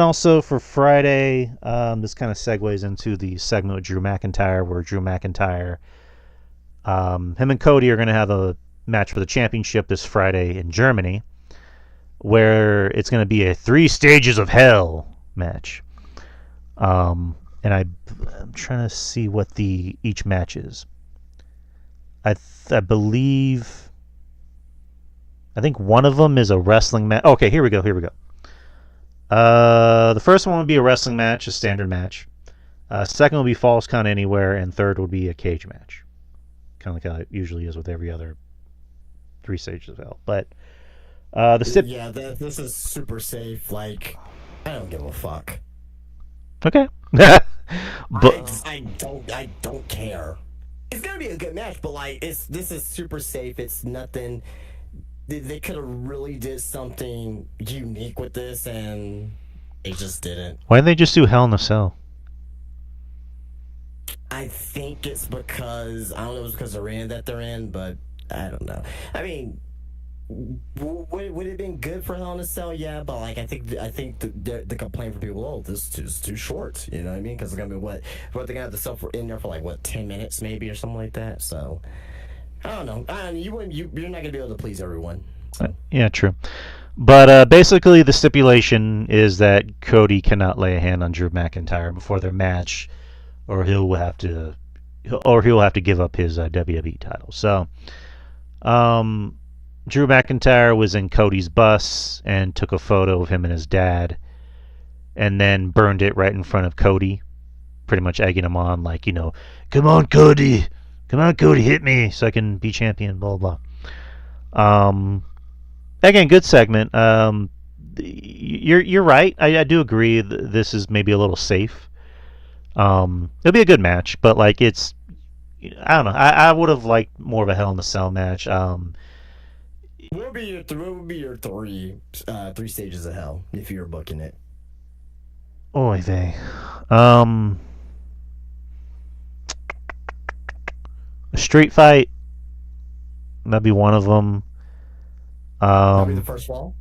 also for Friday, this kind of segues into the segment with Drew McIntyre, where Drew McIntyre, him and Cody are going to have a match for the championship this Friday in Germany, where it's going to be a 3 Stages of Hell match. And I'm trying to see what each match is. I think one of them is a wrestling match. Okay, here we go. The first one would be a wrestling match, a standard match. Second would be Falls Count Anywhere, and third would be a cage match. Kind of like how it usually is with every other 3 Stages of Hell. But this is super safe. Like, I don't give a fuck. Okay. But I don't care. It's gonna be a good match, but like this is super safe. It's nothing. They could have really did something unique with this, and they just didn't. why didn't they just do Hell in a Cell? I think it's because I don't know. It's because the arena that they're in, but I don't know. I mean, would it have been good for Hell in a Cell? Yeah, but like I think the complaint from people, oh, this is too short. You know what I mean? Because it's gonna be what they're gonna have to sell for in there for like what 10 minutes maybe or something like that. So I don't know. You're not gonna be able to please everyone. So. Yeah, true. But basically, the stipulation is that Cody cannot lay a hand on Drew McIntyre before their match, or he'll have to give up his WWE title. So, Drew McIntyre was in Cody's bus and took a photo of him and his dad, and then burned it right in front of Cody, pretty much egging him on, like, come on, Cody, hit me so I can be champion, blah blah. Again, good segment. You're right. I do agree. This is maybe a little safe. It'll be a good match, but like I don't know. I would have liked more of a Hell in a Cell match. What would be your three stages of hell if you were booking it? Oy vey. A street fight. That'd be one of them. That'd be the first wall.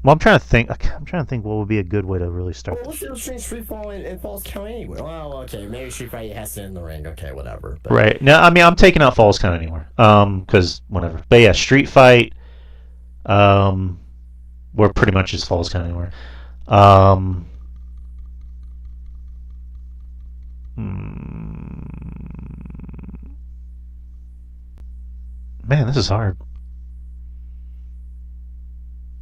Well, I'm trying to think. What would be a good way to really start. Well, what's the Street Fall and Falls Count anyway? Well, okay, maybe Street Fight has to in the ring. Okay, whatever. But. Right. No, I mean I'm taking out Falls Count anywhere. Because whatever. But yeah, Street Fight. Where pretty much is Falls Count anywhere. Man, this is hard.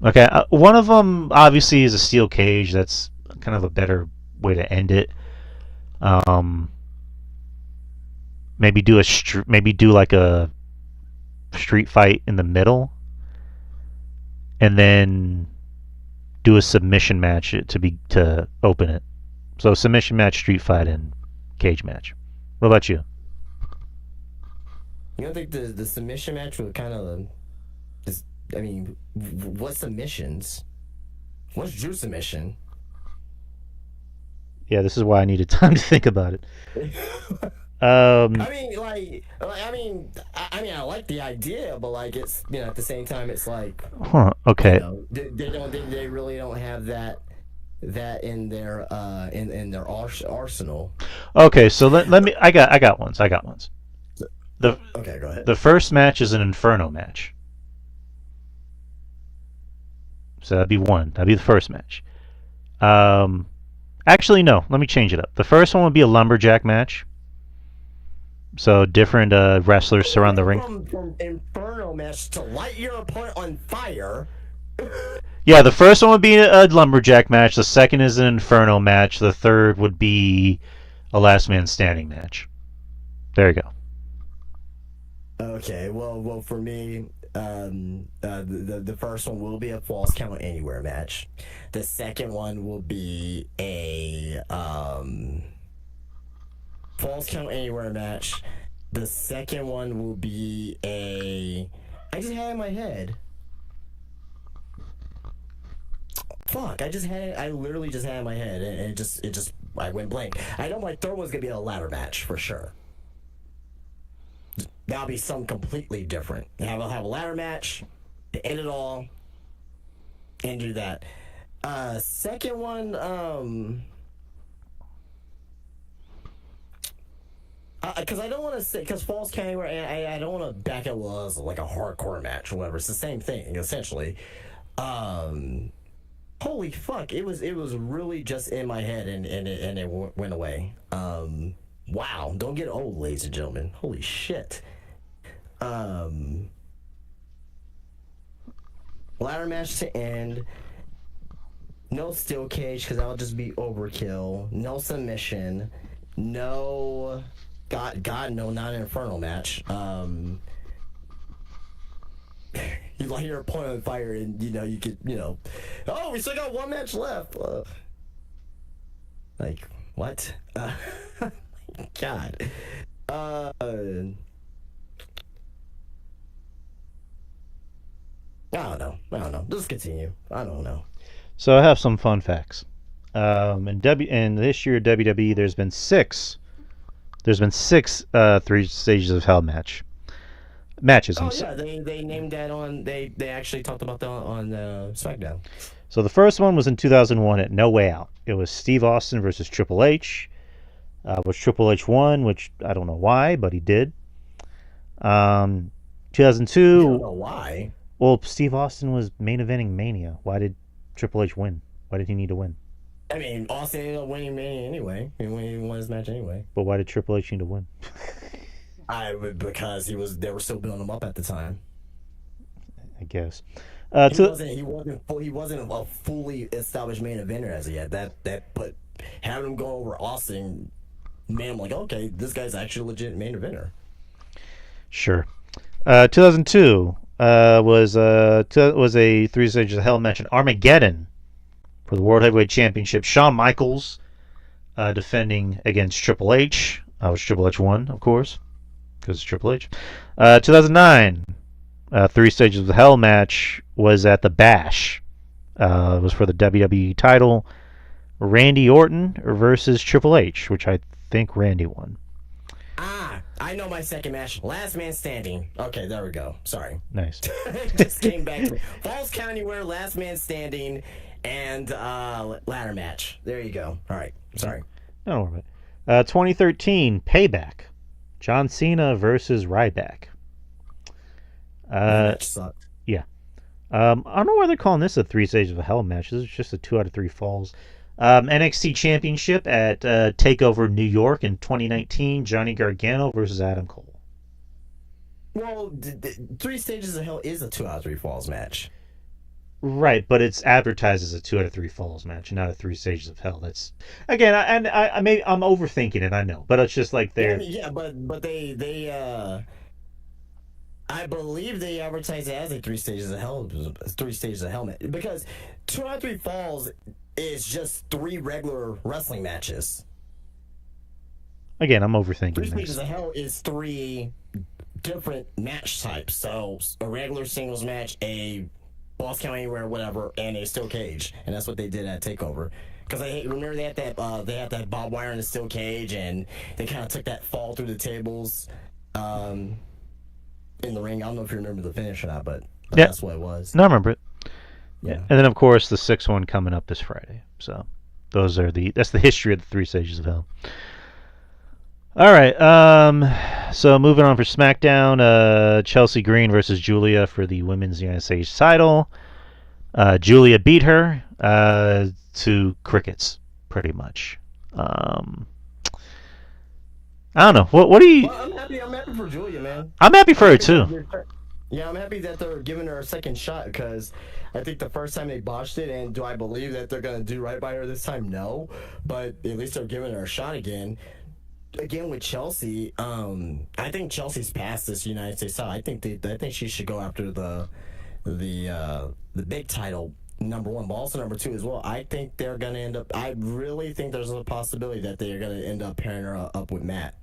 Okay, one of them obviously is a steel cage. That's kind of a better way to end it. Maybe do like a street fight in the middle, and then do a submission match to open it. So submission match, street fight, and cage match. What about you? You don't think the submission match would kind of I mean, what submissions? What's Drew submission? Yeah, this is why I needed time to think about it. I like the idea, but like it's at the same time it's like, okay. They really don't have that in their in their arsenal. Okay, so let me. I got ones. Okay, go ahead. The first match is an Inferno match. So that'd be one. That'd be the first match. Actually, no. Let me change it up. The first one would be a lumberjack match. So different wrestlers surround the ring. From Inferno match to light your opponent on fire. Yeah, the first one would be a lumberjack match. The second is an Inferno match. The third would be a last man standing match. There you go. Okay, well, for me, the first one will be a Falls Count Anywhere match. The second one will be a Falls Count Anywhere match. The second one will be a. I just had it in my head. Fuck! I literally just had it in my head, and it just I went blank. I know my third one's gonna be a ladder match for sure. That'll be something completely different. I'll have a ladder match to end it all and do that. Second one, because I don't want to say, because Falls Count Anywhere, and I don't want to back it as like a hardcore match or whatever. It's the same thing essentially. Holy fuck! It was really just in my head and it went away. Wow! Don't get old, ladies and gentlemen. Holy shit. Ladder match to end. No steel cage because that'll just be overkill. No submission. No. God, no, not an Inferno match. You light your opponent on fire, and you could, oh, we still got one match left. Like what? God. I don't know. Just continue. I don't know. So I have some fun facts. In this year WWE, there's been six. There's been six three stages of hell matches. Oh yeah, they named that on. They actually talked about that on Smackdown. So the first one was in 2001 at No Way Out. It was Steve Austin versus Triple H. Which Triple H won, which I don't know why, but he did. 2002. I don't know why. Well, Steve Austin was main eventing Mania. Why did Triple H win? Why did he need to win? I mean, Austin ended up winning Mania anyway. He won his match anyway. But why did Triple H need to win? Because they were still building him up at the time. I guess. He wasn't a fully established main eventer as yet. That put having him go over Austin made him like, okay, this guy's actually a legit main eventer. Sure. 2002 was a three stages of hell match in Armageddon for the World Heavyweight Championship. Shawn Michaels defending against Triple H. Which Triple H won, of course, because it's Triple H. 2009, three stages of the hell match was at the Bash. It was for the WWE title. Randy Orton versus Triple H, which I think Randy won. I know my second match. Last man standing. Okay, there we go. Sorry. Nice. Just came back to me. Falls Count Anywhere, last man standing, and ladder match. There you go. All right. Sorry. No, worry about it. 2013 Payback. John Cena versus Ryback. That match sucked. Yeah. I don't know why they're calling this a three stages of hell match. This is just a 2 out of 3 falls. NXT Championship at TakeOver New York in 2019. Johnny Gargano versus Adam Cole. Well, three stages of hell is a 2 out of 3 falls match. Right, but it's advertised as a 2 out of 3 falls match, not a 3 stages of hell. That's again, I'm overthinking it. I know, but it's just like they're but they I believe they advertise it as a 3 stages of hell match because 2 out of 3 falls is just 3 regular wrestling matches. Again, I'm overthinking 3 this. stages of hell is 3 different match types. So a regular singles match, a Boss Count Anywhere, whatever, and a steel cage, and that's what they did at TakeOver. Because I remember they had that barbed wire in the steel cage, and they kind of took that fall through the tables in the ring. I don't know if you remember the finish or not, but yeah, that's what it was. No, I remember it. Yeah. And then of course the 6th one coming up this Friday. So that's the history of the 3 stages of hell. All right. So moving on for SmackDown, Chelsea Green versus Julia for the Women's United States title. Julia beat her to crickets, pretty much. I don't know. What do you? Well, I'm happy for Julia, man. I'm happy for her too. Yeah, I'm happy that they're giving her a second shot because I think the first time they botched it, and do I believe that they're going to do right by her this time? No, but at least they're giving her a shot again. Again with Chelsea, I think Chelsea's past this United States title. I think she should go after the big title, number 1, but also number 2 as well. I think they're going to end up. I really think there's a possibility that they are going to end up pairing her up with Matt.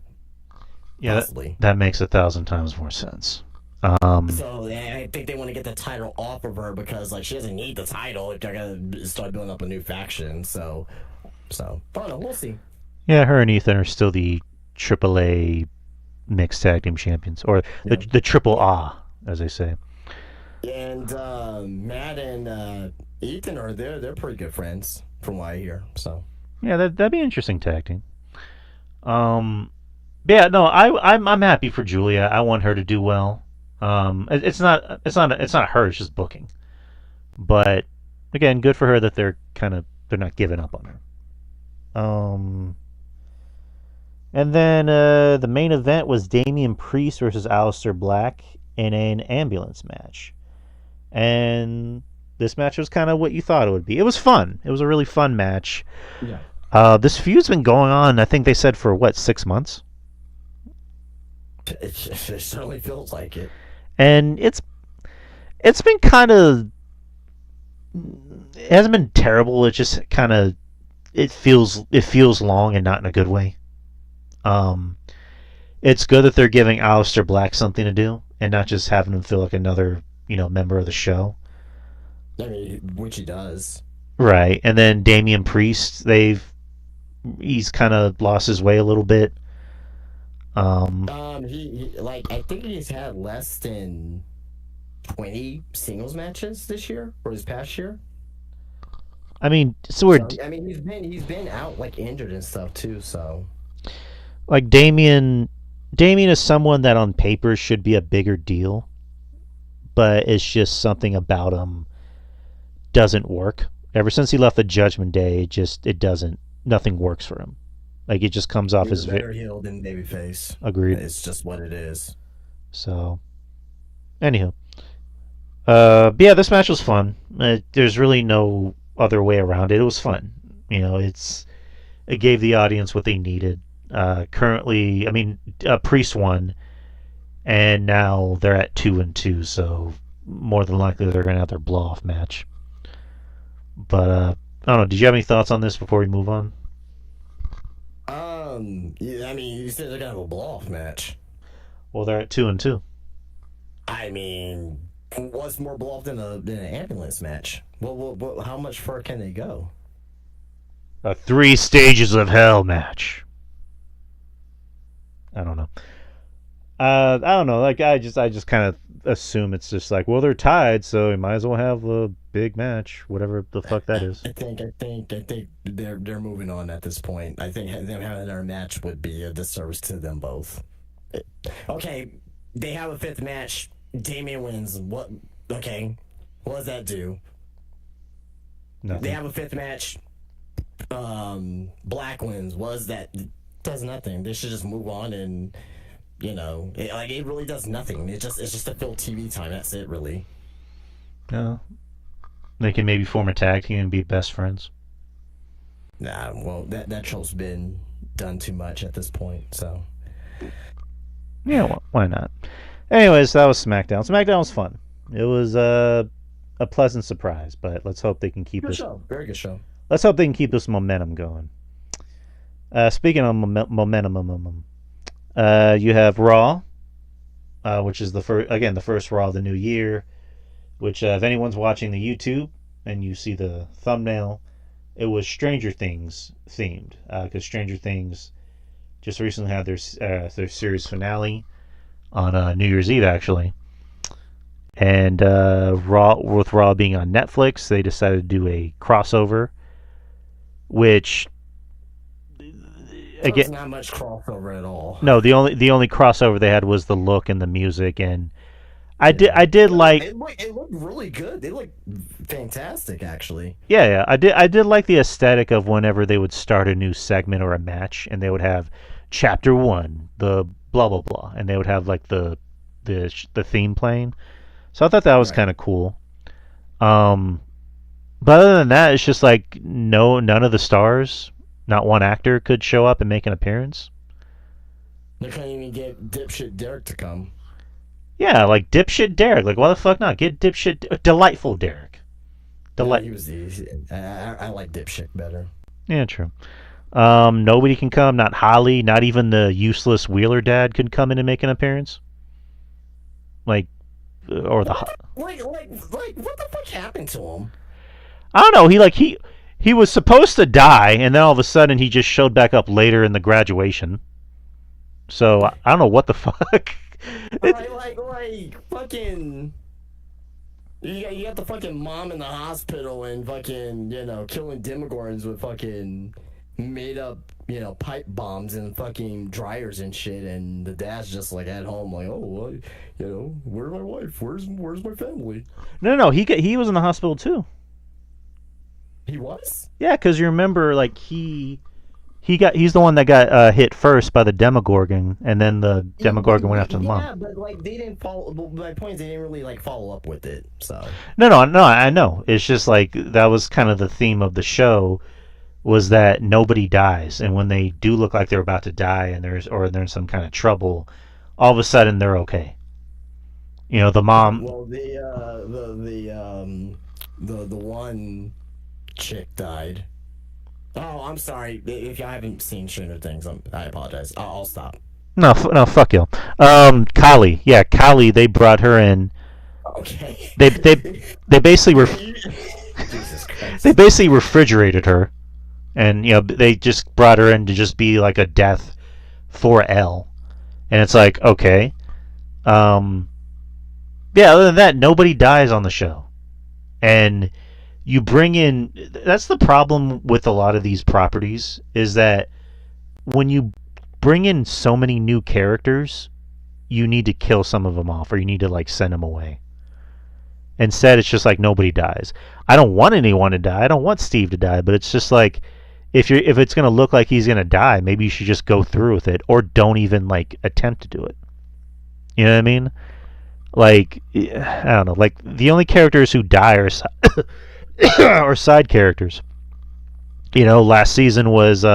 Yeah, that makes 1,000 times more sense. So I think they want to get the title off of her because she doesn't need the title if they're gonna start building up a new faction. So I don't know. We'll see. Yeah, her and Ethan are still the AAA mixed tag team champions, or the Triple A, as they say. And Matt and Ethan they're pretty good friends from what I hear. So yeah, that'd be an interesting tag team. Yeah, no, I'm happy for Julia. I want her to do well. It's not her. It's just booking. But again, good for her that they're not giving up on her. And then the main event was Damian Priest versus Aleister Black in an ambulance match, and this match was kind of what you thought it would be. It was fun. It was a really fun match. Yeah. This feud's been going on, I think they said, for 6 months. It certainly feels like it. And it's been kind of, it hasn't been terrible. It's just kind of, it feels long and not in a good way. Um, it's good that they're giving Aleister Black something to do and not just having him feel like another member of the show. I mean, which he does. Right, and then Damian Priest, he's kind of lost his way a little bit. Um, He like I think he's had less than 20 singles matches this year or this past year. I mean, so we're So I mean, he's been out like injured and stuff too. So like Damian is someone that on paper should be a bigger deal, but it's just something about him doesn't work. Ever since he left the Judgment Day, it doesn't. Nothing works for him. Like it just comes off he's as a vi- better heel than babyface. agreed. It's just what it is. So, anywho, but yeah, this match was fun. There's really no other way around it. It was fun. It gave the audience what they needed. Currently, I mean, Priest won, and now they're at 2-2. So more than likely they're gonna have their blow off match. But I don't know. Did you have any thoughts on this before we move on? Yeah, I mean, you said they're gonna have a blow off match. Well, they're at 2-2. I mean, what's more blow off than an ambulance match? How much further can they go? A 3 stages of hell match. I don't know. I don't know. Like I just kind of assume it's just like, well, they're tied, so we might as well have a big match, whatever the fuck that is. I think they're moving on at this point. I think them having another match would be a disservice to them both. Okay, they have a fifth match. Damian wins. What? Okay, what does that do? Nothing. They have a fifth match. Black wins. What does that? Does nothing. They should just move on and. It really does nothing. It's just to fill TV time. That's it, really. No. They can maybe form a tag team and be best friends. Nah, well, that show's been done too much at this point. So Yeah, why not? Anyways, that was Smackdown. Smackdown was fun. It was a pleasant surprise, but let's hope they can keep good this. show, very good show. Let's hope they can keep this momentum going. Speaking of momentum, you have Raw, which is the first Raw of the new year. Which, if anyone's watching the YouTube and you see the thumbnail, it was Stranger Things themed, because Stranger Things just recently had their series finale on New Year's Eve, actually. And Raw being on Netflix, they decided to do a crossover, which There's not much crossover at all. No, the only crossover they had was the look and the music, and I did like. It looked really good. They look fantastic, actually. Yeah, I did like the aesthetic of whenever they would start a new segment or a match, and they would have chapter 1, the blah blah blah, and they would have like the theme playing. So I thought that was kind of cool. But other than that, it's just like none of the stars, not one actor, could show up and make an appearance. They couldn't even get dipshit Derek to come. Yeah, like dipshit Derek. Like, why the fuck not? Get dipshit delightful Derek. He was easy. I like dipshit better. Yeah, true. Nobody can come. Not Holly. Not even the useless Wheeler dad could come in and make an appearance. Like, or the like what the fuck happened to him? I don't know. He was supposed to die, and then all of a sudden he just showed back up later in the graduation. So I don't know what the fuck. Like fucking. You got the fucking mom in the hospital and fucking killing Demogorgons with fucking made up pipe bombs and fucking dryers and shit, and the dad's just like at home like, oh well, where's my wife? Where's my family? No. He was in the hospital too. He was? Yeah, because you remember, like he's the one that got hit first by the Demogorgon, and then the Demogorgon went after the mom. Yeah, but like they didn't follow. My point is they didn't really like follow up with it. So No, I know. It's just like that was kind of the theme of the show, was that nobody dies, and when they do look like they're about to die and they're in some kind of trouble, all of a sudden they're okay. The mom. Well, the one chick died. Oh, I'm sorry if y'all haven't seen Stranger Things. I apologize. I'll stop. No, no, fuck you. Kali, yeah, Kali. They brought her in. Okay. They basically Jesus they Christ. basically refrigerated her, and they just brought her in to just be like a death for L, and it's like okay, um, yeah. Other than that, nobody dies on the show, and you bring in. That's the problem with a lot of these properties is that when you bring in so many new characters, you need to kill some of them off, or you need to like send them away. Instead, it's just like nobody dies. I don't want anyone to die. I don't want Steve to die, but it's just like if it's gonna look like he's gonna die, maybe you should just go through with it, or don't even like attempt to do it. You know what I mean? Like I don't know. Like the only characters who die are are side characters. Last season was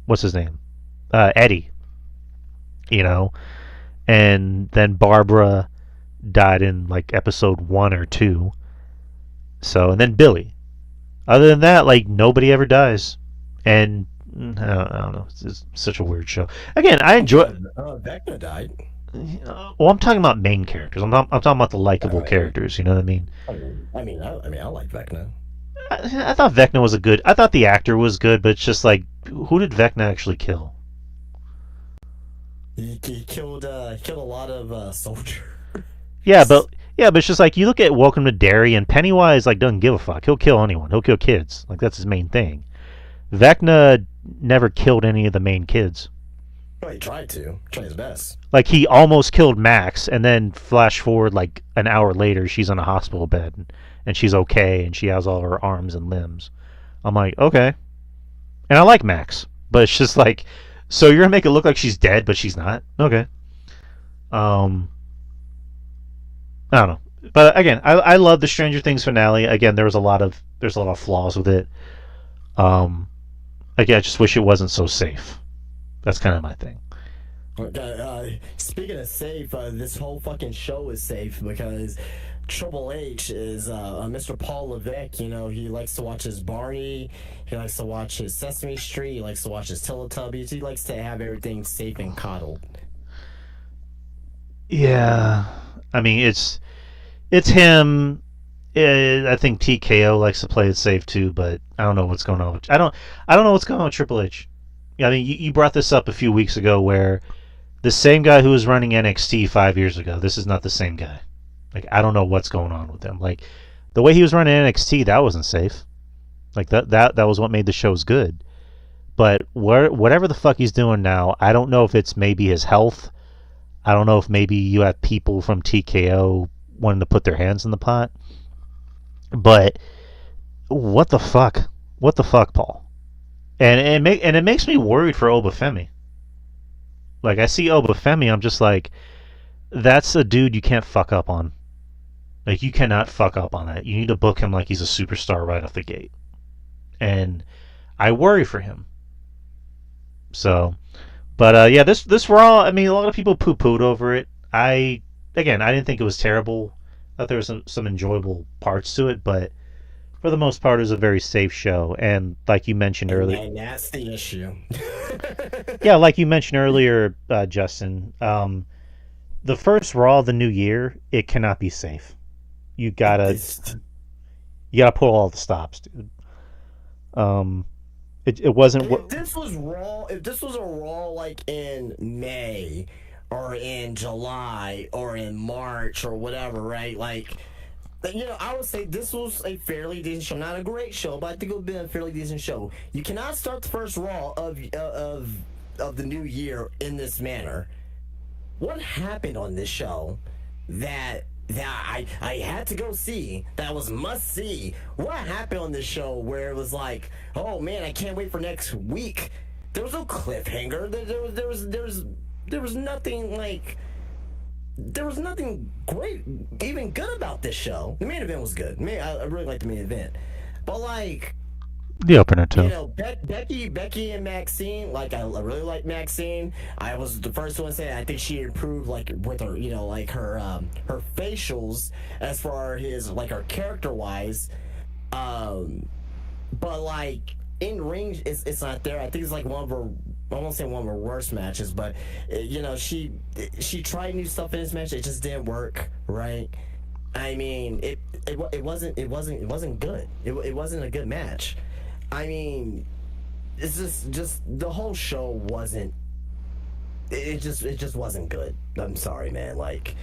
what's his name? Eddie. You know, and then Barbara died in like episode 1 or 2. So, and then Billy. Other than that, like nobody ever dies, and I don't know. It's such a weird show. Again, I enjoy. Vecna died. Well, I'm talking about main characters. I'm talking about the likable characters. You know what I mean? I like Vecna. I thought Vecna was a good. I thought the actor was good, but it's just like, who did Vecna actually kill? He killed a lot of soldiers. Yeah, but it's just like you look at Welcome to Derry, and Pennywise like doesn't give a fuck. He'll kill anyone. He'll kill kids. Like that's his main thing. Vecna never killed any of the main kids. Well, he tried his best. Like he almost killed Max, and then flash forward like an hour later, she's in a hospital bed, and she's okay, and she has all her arms and limbs. I'm like, okay, and I like Max, but it's just like, so you're gonna make it look like she's dead, but she's not. Okay. I don't know, but again, I love the Stranger Things finale. Again, there's a lot of flaws with it. Again, I just wish it wasn't so safe. That's kind of my thing. Speaking of safe, this whole fucking show is safe because Triple H is Mr. Paul Levesque. He likes to watch his Barney. He likes to watch his Sesame Street. He likes to watch his Teletubbies. He likes to have everything safe and coddled. Yeah, I mean it's him. I think TKO likes to play it safe too, but I don't know what's going on. I don't know what's going on with Triple H. I mean, you brought this up a few weeks ago where the same guy who was running NXT 5 years ago, this is not the same guy. Like, I don't know what's going on with him. Like, the way he was running NXT, that wasn't safe. Like, that was what made the shows good. But whatever the fuck he's doing now, I don't know if it's maybe his health. I don't know if maybe you have people from TKO wanting to put their hands in the pot. But what the fuck? What the fuck, Paul? And it makes me worried for Obafemi. Like, I see Obafemi, I'm just like, that's a dude you can't fuck up on. Like, you cannot fuck up on that. You need to book him like he's a superstar right off the gate. And I worry for him. So, but yeah, this Raw, I mean, a lot of people poo-pooed over it. I didn't think it was terrible. I thought there was some enjoyable parts to it, but for the most part, it was a very safe show. And like you mentioned earlier, and that's the issue. Yeah, like you mentioned earlier, Justin, the first Raw of the new year, it cannot be safe. You gotta pull all the stops, dude. It wasn't. If this was Raw, if this was a Raw like in May or in July or in March or whatever, right? Like, I would say this was a fairly decent show. Not a great show, but I think it would have been a fairly decent show. You cannot start the first Raw of the new year in this manner. What happened on this show that I had to go see, that was must see? What happened on this show where it was like, oh man, I can't wait for next week? There was no cliffhanger. There was nothing like. There was nothing great, even good about this show. The main event was good. I really liked the main event, but like the opener too. Becky and Maxine. Like, I really like Maxine. I was the first one to say I think she improved, like, with her, like her facials as far as like her character wise. But like in ring, it's not there. I think it's like one of her. I won't say one of her worst matches, but she tried new stuff in this match. It just didn't work, right? I mean, it wasn't good. It wasn't a good match. I mean, it's just the whole show wasn't. It just wasn't good. I'm sorry, man. Like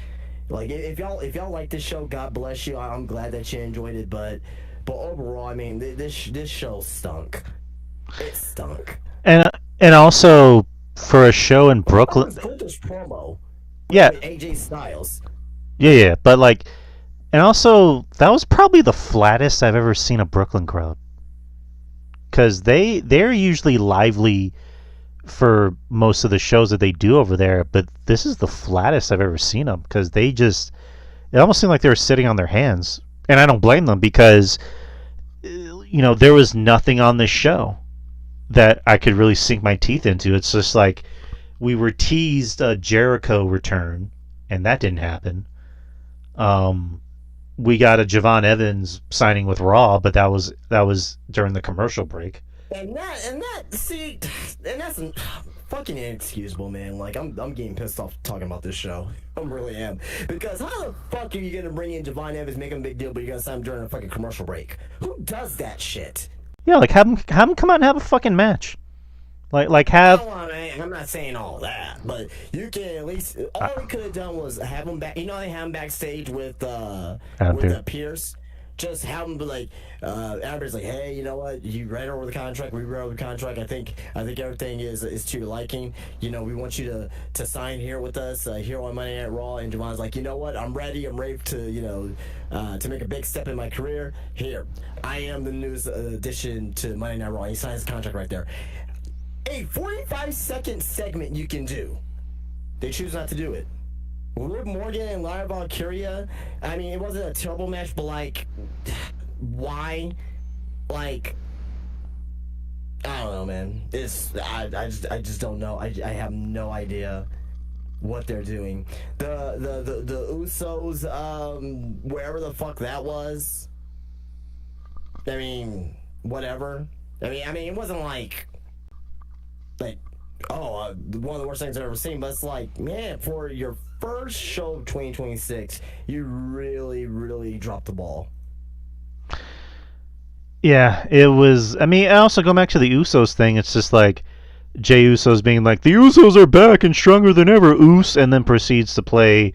if y'all like this show, God bless you. I'm glad that you enjoyed it, but overall, I mean, this show stunk. It stunk. And also for a show in Brooklyn, This promo yeah, with AJ Styles. yeah, but like, and also that was probably the flattest I've ever seen a Brooklyn crowd, because they're usually lively for most of the shows that they do over there, but this is the flattest I've ever seen them, because it almost seemed like they were sitting on their hands, and I don't blame them, because there was nothing on this show that I could really sink my teeth into. It's just like we were teased a Jericho return, and that didn't happen. We got a Javon Evans signing with Raw, but that was during the commercial break. And that's fucking inexcusable, man. Like I'm getting pissed off talking about this show. I really am. Because how the fuck are you gonna bring in Javon Evans, make him a big deal, but you're gonna sign him during a fucking commercial break? Who does that shit? Yeah, like have him come out and have a fucking match. Like have. I'm not saying all that, but you can at least. All we could have done was have him back. You know, they have him backstage with Pierce. Just have him be like, everybody's like, hey, you know what? You read over the contract. We read over the contract. I think everything is to your liking. We want you to sign here with us here on Monday Night Raw. And Javon's like, you know what? I'm ready. I'm ready to to make a big step in my career. Here, I am the newest addition to Monday Night Raw. He signs the contract right there. A 45-second segment you can do. They choose not to do it. Liv Morgan and Lyra Valkyria, I mean, it wasn't a terrible match, but like, why? Like, I don't know, man. I just don't know. I have no idea what they're doing. The Usos, wherever the fuck that was. I mean, whatever. I mean, it wasn't like one of the worst things I've ever seen, but it's like, man, for your first show of 2026, you really, really dropped the ball. Yeah, it was. I mean, I also go back to the Usos thing. It's just like Jey Usos being like, the Usos are back and stronger than ever, Us, and then proceeds to play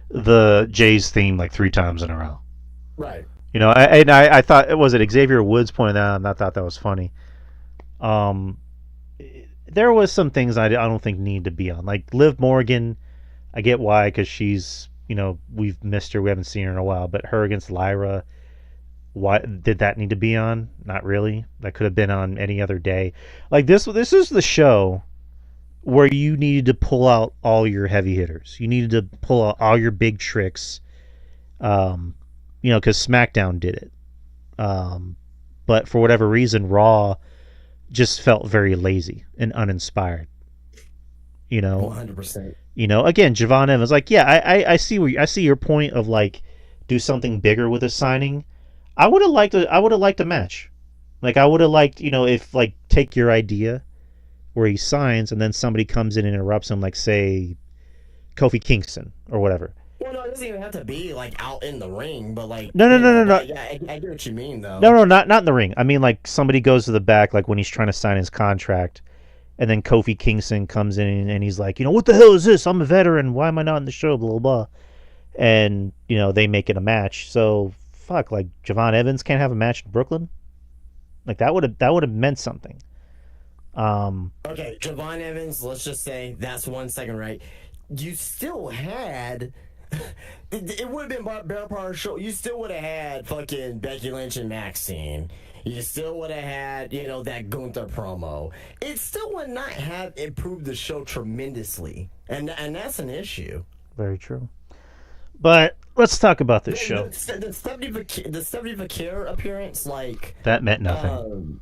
the Jay's theme like 3 times in a row. Right. I thought, was it Xavier Woods pointed out, and I thought that was funny. There was some things I don't think need to be on. Like Liv Morgan, I get why, because she's, we've missed her, we haven't seen her in a while, but her against Lyra, why did that need to be on? Not really. That could have been on any other day. Like this is the show where you needed to pull out all your heavy hitters. You needed to pull out all your big tricks, because SmackDown did it. But for whatever reason, Raw just felt very lazy and uninspired. 100%. Again, Javon Evans, like, yeah, I see your point of like do something bigger with a signing. I would have liked a match. Like I would have liked, if like take your idea where he signs and then somebody comes in and interrupts him, like say Kofi Kingston or whatever. Well, no, it doesn't even have to be like out in the ring, but like no. Yeah, I get what you mean though. No, not in the ring. I mean, like somebody goes to the back, like when he's trying to sign his contract, and then Kofi Kingston comes in and he's like, what the hell is this? I'm a veteran. Why am I not in the show? Blah blah blah. And they make it a match. So fuck, like Javon Evans can't have a match in Brooklyn. Like that would have meant something. Okay, Javon Evans. Let's just say that's 1 second, right? You still had. It would have been Bear Power Show. You still would have had fucking Becky Lynch and Maxine. You still would have had, that Gunther promo. It still would not have improved the show tremendously, and that's an issue. Very true. But let's talk about this show. The Stephanie Vakir appearance, like that meant nothing.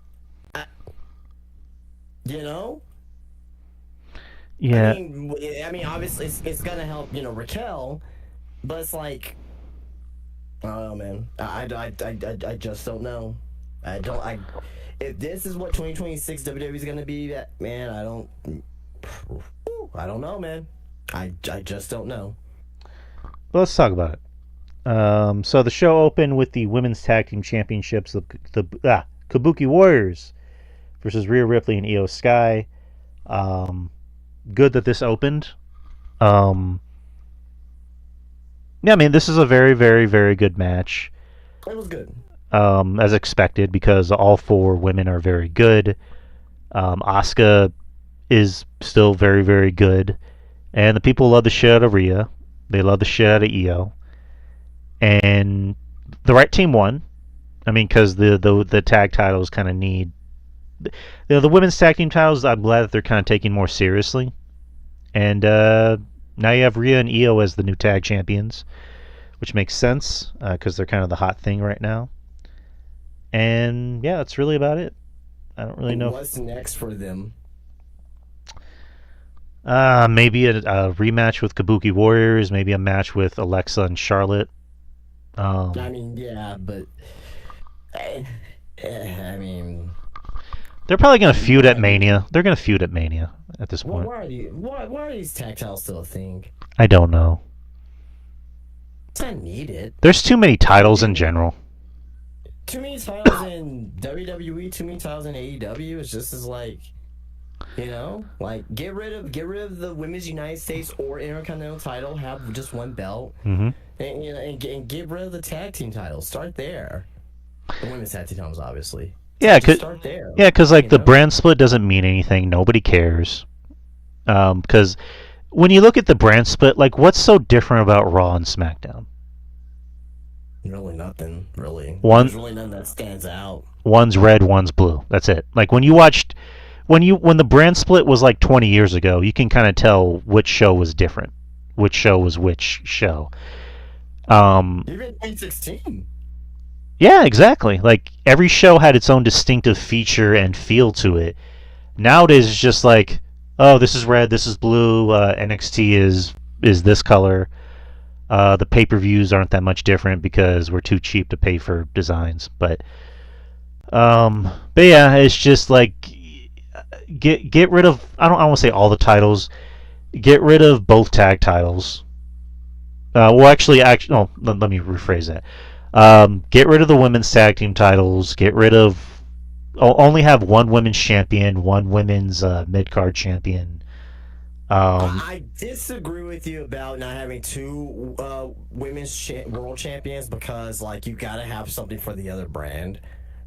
Yeah. I mean, obviously, it's gonna help, Raquel. But it's like, I don't know, man. I just don't know. if this is what 2026 WWE is gonna be, man, I don't know, man. I just don't know. But let's talk about it. So the show opened with the women's tag team championships, the Kabuki Warriors versus Rhea Ripley and Io Sky. Good that this opened. Yeah, I mean, this is a very, very, very good match. It was good. As expected, because all four women are very good. Asuka is still very, very good. And the people love the shit out of Rhea. They love the shit out of Io. And the right team won. I mean, because the tag titles kind of need... the women's tag team titles, I'm glad that they're kind of taking more seriously. And now you have Rhea and Io as the new tag champions, which makes sense because they're kind of the hot thing right now. And yeah, that's really about it. I don't really know. What's next for them? Maybe a rematch with Kabuki Warriors, maybe a match with Alexa and Charlotte. I mean, yeah, but I mean, they're probably going to feud at Mania. They're going to feud at Mania at this point. Why are these tag titles still a thing? I don't know. It's not needed. There's too many titles in general. Too many titles in WWE, too many titles in AEW. It's just as like, like get rid of the Women's United States or Intercontinental title. Have just one belt, Mm-hmm. and get rid of the tag team titles. Start there. The women's tag team titles, obviously. Yeah, start there. Yeah, because like the brand split doesn't mean anything. Nobody cares. Because when you look at the brand split, like what's so different about Raw and SmackDown? Really nothing. Really, there's really nothing that stands out. One's red, one's blue. That's it. Like when the brand split was like 20 years ago, you can kind of tell which show was different, which show was which show. Even 2016. Yeah, exactly. Like every show had its own distinctive feature and feel to it. Nowadays, it's just like, oh, this is red, this is blue. NXT is this color. The pay-per-views aren't that much different because we're too cheap to pay for designs. But yeah, it's just like get rid of. I don't want to say all the titles. Get rid of both tag titles. Well, actually, no. Let me rephrase that. Get rid of the women's tag team titles. Get rid of. Only have one women's champion, one women's mid-card champion. I disagree with you about not having two women's world champions because, like, you gotta have something for the other brand,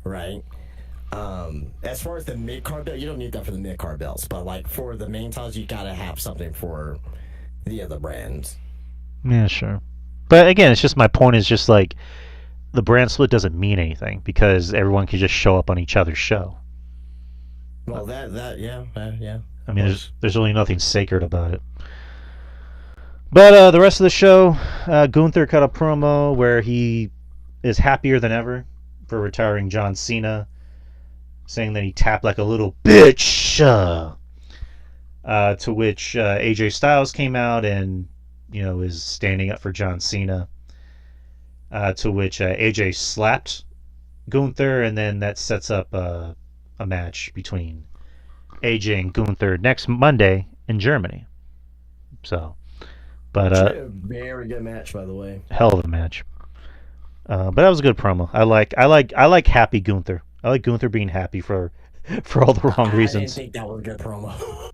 right? As far as the mid-card belt, you don't need that for the mid-card belts, but, like, for the main titles, you gotta have something for the other brands. Yeah, sure. But again, it's just my point is just like the brand split doesn't mean anything because everyone can just show up on each other's show. Well, yeah. I mean, there's really nothing sacred about it. But the rest of the show, Gunther cut a promo where he is happier than ever for retiring John Cena, saying that he tapped like a little bitch. To which AJ Styles came out and is standing up for John Cena. To which AJ slapped Gunther, and then that sets up a match between AJ and Gunther next Monday in Germany. So, but a very good match, by the way. Hell of a match. But that was a good promo. I like happy Gunther. I like Gunther being happy for all the wrong reasons. I didn't think that was a good promo.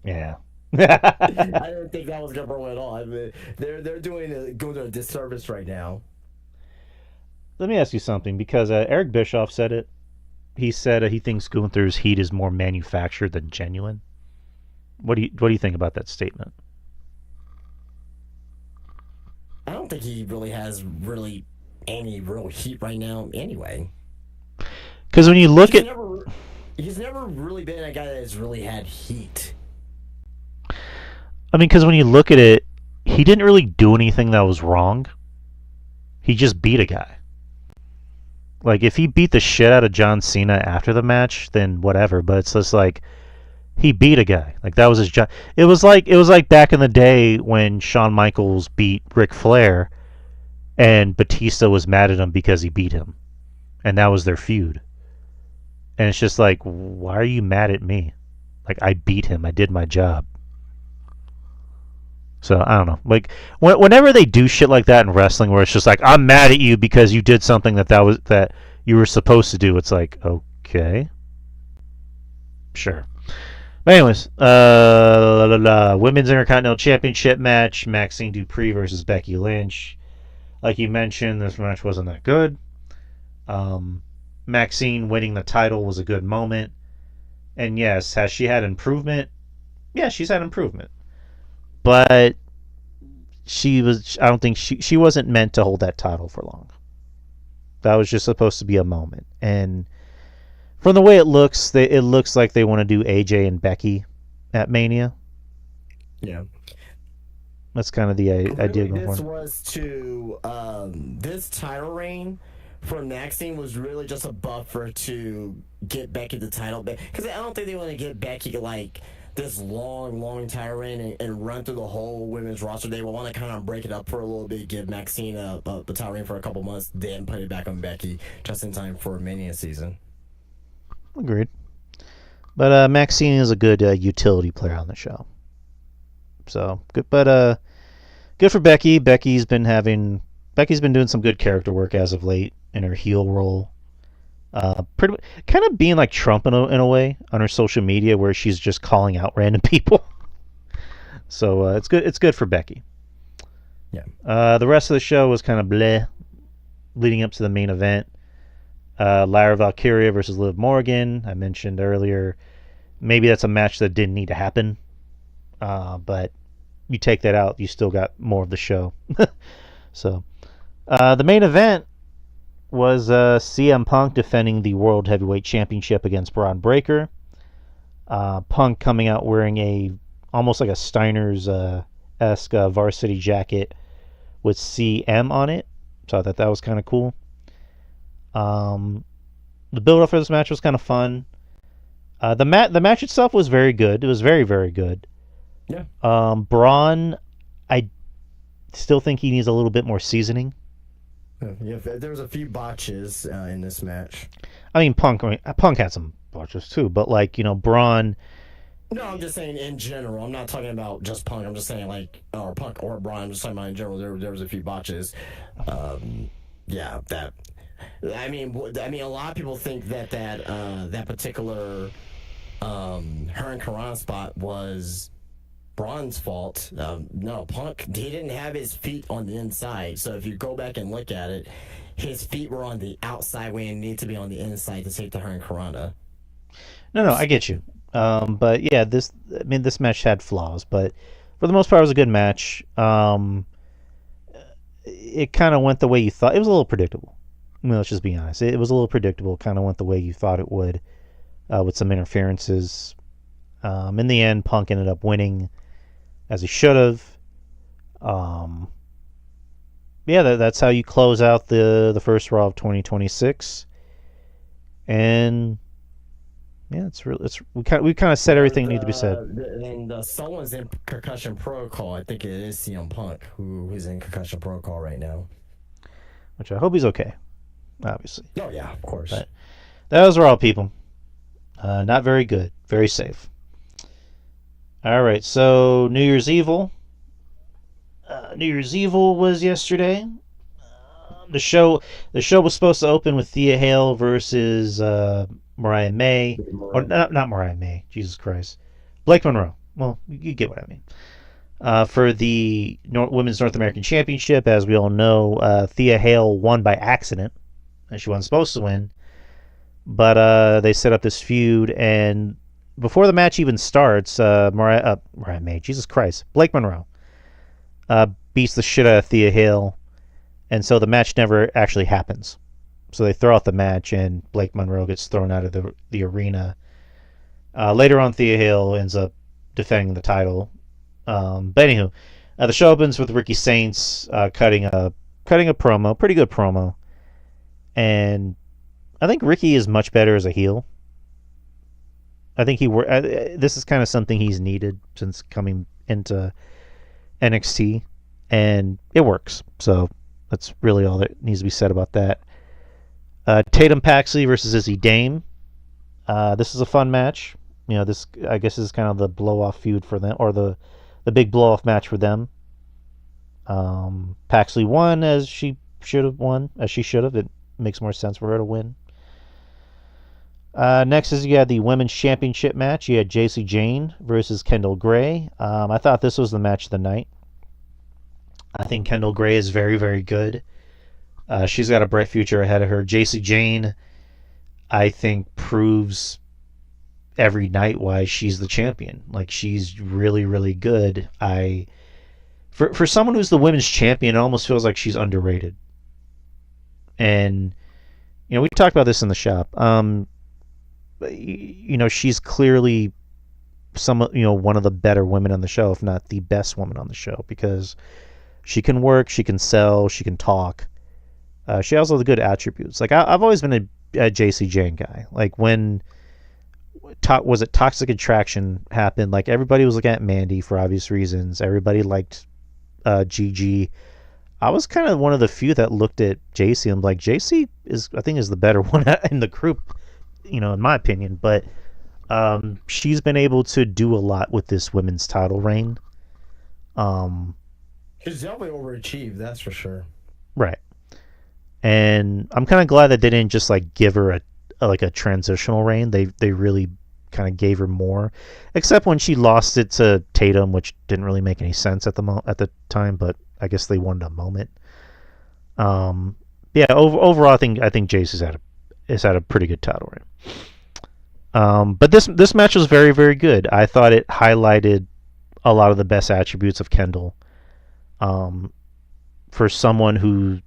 Yeah. I didn't think that was a good promo at all. I mean, they're doing Gunther a disservice right now. Let me ask you something, because Eric Bischoff said it. He said he thinks Gunther's heat is more manufactured than genuine. What do you think about that statement? I don't think he really has any real heat right now anyway. Because when you look he's never really been a guy that's really had heat. I mean, because when you look at it, he didn't really do anything that was wrong. He just beat a guy. Like, if he beat the shit out of John Cena after the match, then whatever. But it's just like, he beat a guy. Like, that was his job. It was like back in the day when Shawn Michaels beat Ric Flair, and Batista was mad at him because he beat him, and that was their feud. And it's just like, why are you mad at me? Like, I beat him. I did my job. So I don't know. Like whenever they do shit like that in wrestling, where it's just like, I'm mad at you because you did something that you were supposed to do. It's like, okay, sure. But anyways, Women's Intercontinental Championship match: Maxine Dupree versus Becky Lynch. Like you mentioned, this match wasn't that good. Maxine winning the title was a good moment. And yes, has she had improvement? Yeah, she's had improvement. But I don't think she wasn't meant to hold that title for long. That was just supposed to be a moment. And from the way it looks, it looks like they want to do AJ and Becky at Mania. Yeah. That's kind of the idea going forward. This was to this title reign for Maxine was really just a buffer to get Becky the title back, because I don't think they want to get Becky like this long title reign and run through the whole women's roster. They will want to kind of break it up for a little bit, give Maxine a title reign for a couple months, then put it back on Becky just in time for Mania season. Agreed. But Maxine is a good utility player on the show. So good, but good for Becky. Becky's been doing some good character work as of late in her heel role. Pretty kind of being like Trump in a way on her social media, where she's just calling out random people. So it's good. It's good for Becky. Yeah. The rest of the show was kind of bleh, leading up to the main event. Lyra Valkyria versus Liv Morgan. I mentioned earlier, maybe that's a match that didn't need to happen. But you take that out, you still got more of the show. So the main event was CM Punk defending the World Heavyweight Championship against Braun Breaker. Punk coming out wearing almost like a Steiner's esque varsity jacket with CM on it. So I thought that was kind of cool. The build-up for this match was kind of fun. The match itself was very good. It was very, very good. Yeah. Braun, I still think he needs a little bit more seasoning. Yeah, there was a few botches in this match. I mean, Punk had some botches too, but Braun. No, I'm just saying in general. I'm not talking about just Punk. I'm just saying or Punk or Braun. I'm just talking about in general. There was a few botches. Yeah, that. I mean, a lot of people think that particular Hurricane Karana spot was Braun's fault. No, Punk, he didn't have his feet on the inside. So if you go back and look at it, his feet were on the outside when they need to be on the inside to take the Hurricane Karana. No, I get you. But yeah, this match had flaws, but for the most part, it was a good match. It kind of went the way you thought. It was a little predictable. I mean, let's just be honest. It was a little predictable. Kind of went the way you thought it would, with some interferences. In the end, Punk ended up winning, as he should have. Yeah, that's how you close out the first Raw of 2026. And yeah, we kind of said everything that needed to be said. And someone's in concussion protocol. I think it is CM Punk who's in concussion protocol right now. Which I hope he's okay. Obviously. Oh yeah, of course. But that was Raw, people. Not very good. Very safe. All right, so New Year's Evil. New Year's Evil was yesterday. The show was supposed to open with Thea Hale versus Mariah May, or not Mariah May. Jesus Christ, Blake Monroe. Well, you get what I mean. For the Women's North American Championship, as we all know, Thea Hale won by accident, and she wasn't supposed to win. But they set up this feud, and before the match even starts, Mariah May, Jesus Christ, Blake Monroe beats the shit out of Thea Hale, and so the match never actually happens. So they throw out the match, and Blake Monroe gets thrown out of the arena. Later on, Thea Hale ends up defending the title. But anywho, the show opens with Ricky Saints cutting a promo, pretty good promo, and I think Ricky is much better as a heel. I think this is kind of something he's needed since coming into NXT, and it works. So that's really all that needs to be said about that. Tatum Paxley versus Izzy Dame. This is a fun match. This I guess is kind of the blow off feud for them, or the big blow off match for them. Paxley won as she should have won, as she should have. It makes more sense for her to win. Next is you had the women's championship match. You had Jacy Jayne versus Kendall Gray. I thought this was the match of the night. I think Kendall Gray is very, very good. She's got a bright future ahead of her. Jacy Jayne, I think, proves every night why she's the champion. Like, she's really, really good. For someone who's the women's champion, it almost feels like she's underrated. And we talked about this in the shop. She's clearly one of the better women on the show, if not the best woman on the show, because she can work, she can sell, she can talk. She has all the good attributes. Like, I've always been a Jacy Jayne guy. Like, when was it Toxic Attraction happened, like, everybody was looking at Mandy for obvious reasons. Everybody liked Gigi. I was kind of one of the few that looked at Jacy and like, Jacy is the better one in the group, in my opinion. But she's been able to do a lot with this women's title reign. She's definitely overachieved, that's for sure. Right. And I'm kind of glad that they didn't just like give her a transitional reign. They really kind of gave her more, except when she lost it to Tatum, which didn't really make any sense at the time. But I guess they wanted a moment. Yeah. Overall, I think Jace has had a pretty good title reign. But this match was very, very good. I thought it highlighted a lot of the best attributes of Kendall. For someone who's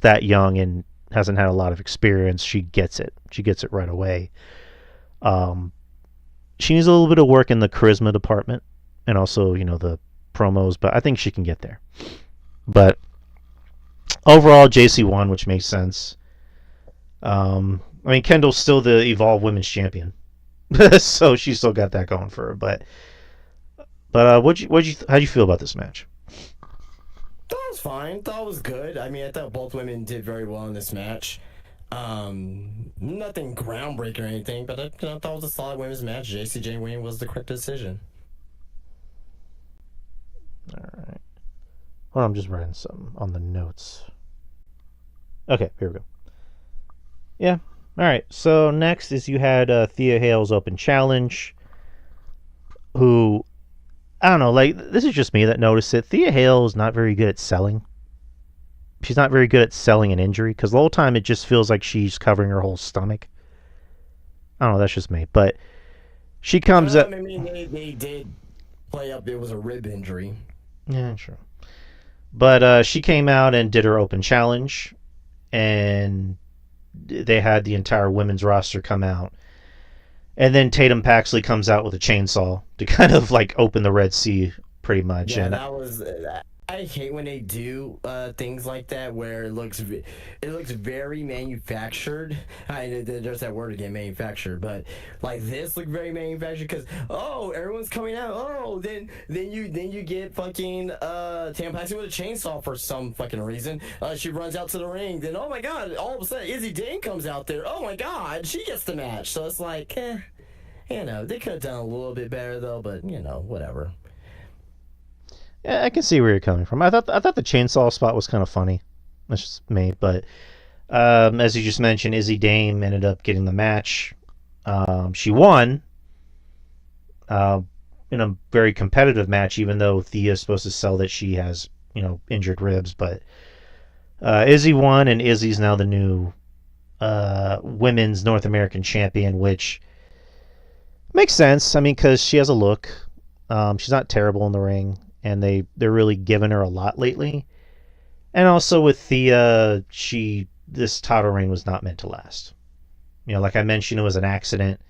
that young and hasn't had a lot of experience, she gets it. She gets it right away. She needs a little bit of work in the charisma department and also, the promos, but I think she can get there. But overall, Jacy won, which makes sense. Kendall's still the Evolve Women's Champion, so she's still got that going for her. But how'd you feel about this match? That was fine. That was good. I thought both women did very well in this match. Nothing groundbreaking or anything, but I thought it was a solid women's match. Jacy Jayne winning was the correct decision. All right. Well, I'm just writing some on the notes. Okay, here we go. Yeah. All right. So next is you had Thea Hale's Open Challenge, who, I don't know, like, this is just me that noticed it. Thea Hale is not very good at selling. She's not very good at selling an injury, because the whole time it just feels like she's covering her whole stomach. I don't know, that's just me. But she comes up. They did play up it was a rib injury. Yeah, sure. But she came out and did her Open Challenge, and they had the entire women's roster come out. And then Tatum Paxley comes out with a chainsaw to kind of like open the Red Sea, pretty much. Yeah, and that was. I hate when they do things like that where it looks very manufactured. There's that word again, manufactured. But like this looked very manufactured because everyone's coming out. Then you get fucking Tam Paxley with a chainsaw for some fucking reason. She runs out to the ring. Then oh my god, all of a sudden Izzy Dane comes out there. Oh my god, she gets the match. So it's like, they could have done a little bit better though. But whatever. Yeah, I can see where you're coming from. I thought the chainsaw spot was kind of funny. That's just me. But as you just mentioned, Izzy Dame ended up getting the match. She won in a very competitive match, even though Thea is supposed to sell that she has injured ribs. But Izzy won, and Izzy's now the new women's North American champion, which makes sense. because she has a look. She's not terrible in the ring. And they're really giving her a lot lately. And also with Thea, this title reign was not meant to last. Like I mentioned, it was an accident.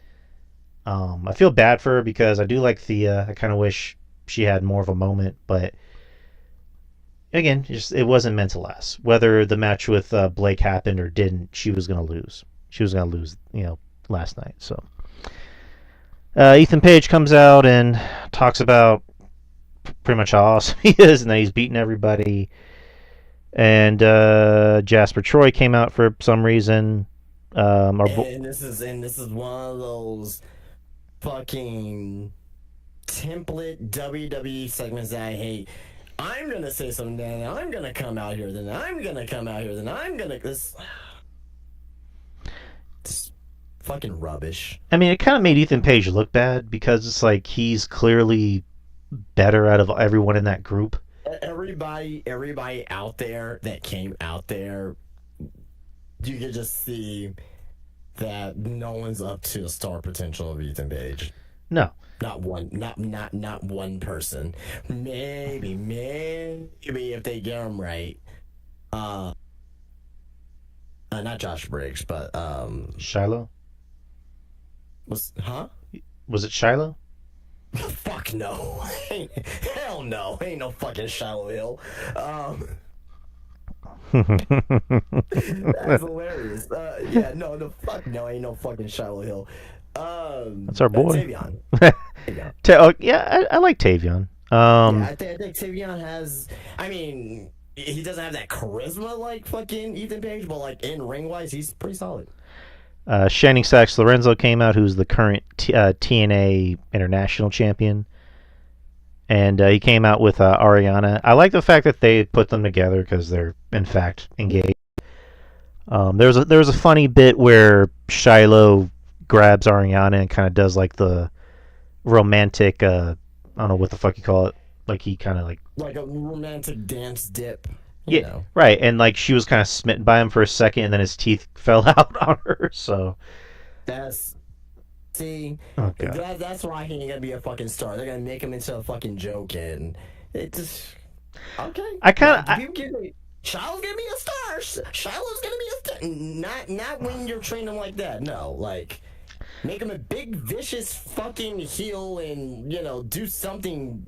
I feel bad for her because I do like Thea. I kind of wish she had more of a moment. But again, it wasn't meant to last. Whether the match with Blake happened or didn't, she was going to lose. She was going to lose, last night. So Ethan Page comes out and talks about pretty much how awesome he is, and that he's beaten everybody. And Jasper Troy came out for some reason. And this is one of those fucking template WWE segments that I hate. I'm gonna say something, then I'm gonna come out here, then I'm gonna come out here, then I'm gonna this. It's fucking rubbish. I mean, it kind of made Ethan Page look bad because it's like he's clearly better out of everyone in that group. Everybody out there that came out there, you could just see that no one's up to the star potential of Ethan Page. No. Not one person. Maybe if they get him right. Not Josh Briggs, but Shiloh? Was it Shiloh? Fuck no. Hell no. Ain't no fucking Shiloh Hill. That's hilarious. Yeah, no, fuck no, ain't no fucking Shiloh Hill. That's our boy. Tavion. I like Tavion. Yeah, I think Tavion has. I mean, he doesn't have that charisma like fucking Ethan Page, but like in ring wise, he's pretty solid. Shining Sax Lorenzo came out, who's the current TNA International Champion, and he came out with Ariana. I like the fact that they put them together because they're in fact engaged. There was a funny bit where Shiloh grabs Ariana and kind of does like the romantic. I don't know what the fuck you call it. Like he kind of like a romantic dance dip. You know. Right, and like she was kind of smitten by him for a second, and then his teeth fell out on her. So that's oh, that's why he ain't gonna be a fucking star. They're gonna make him into a fucking joke, and it just okay. Shiloh's gonna be a star. Shiloh's gonna be a star. Not when you're training him like that. No, like make him a big vicious fucking heel, and do something.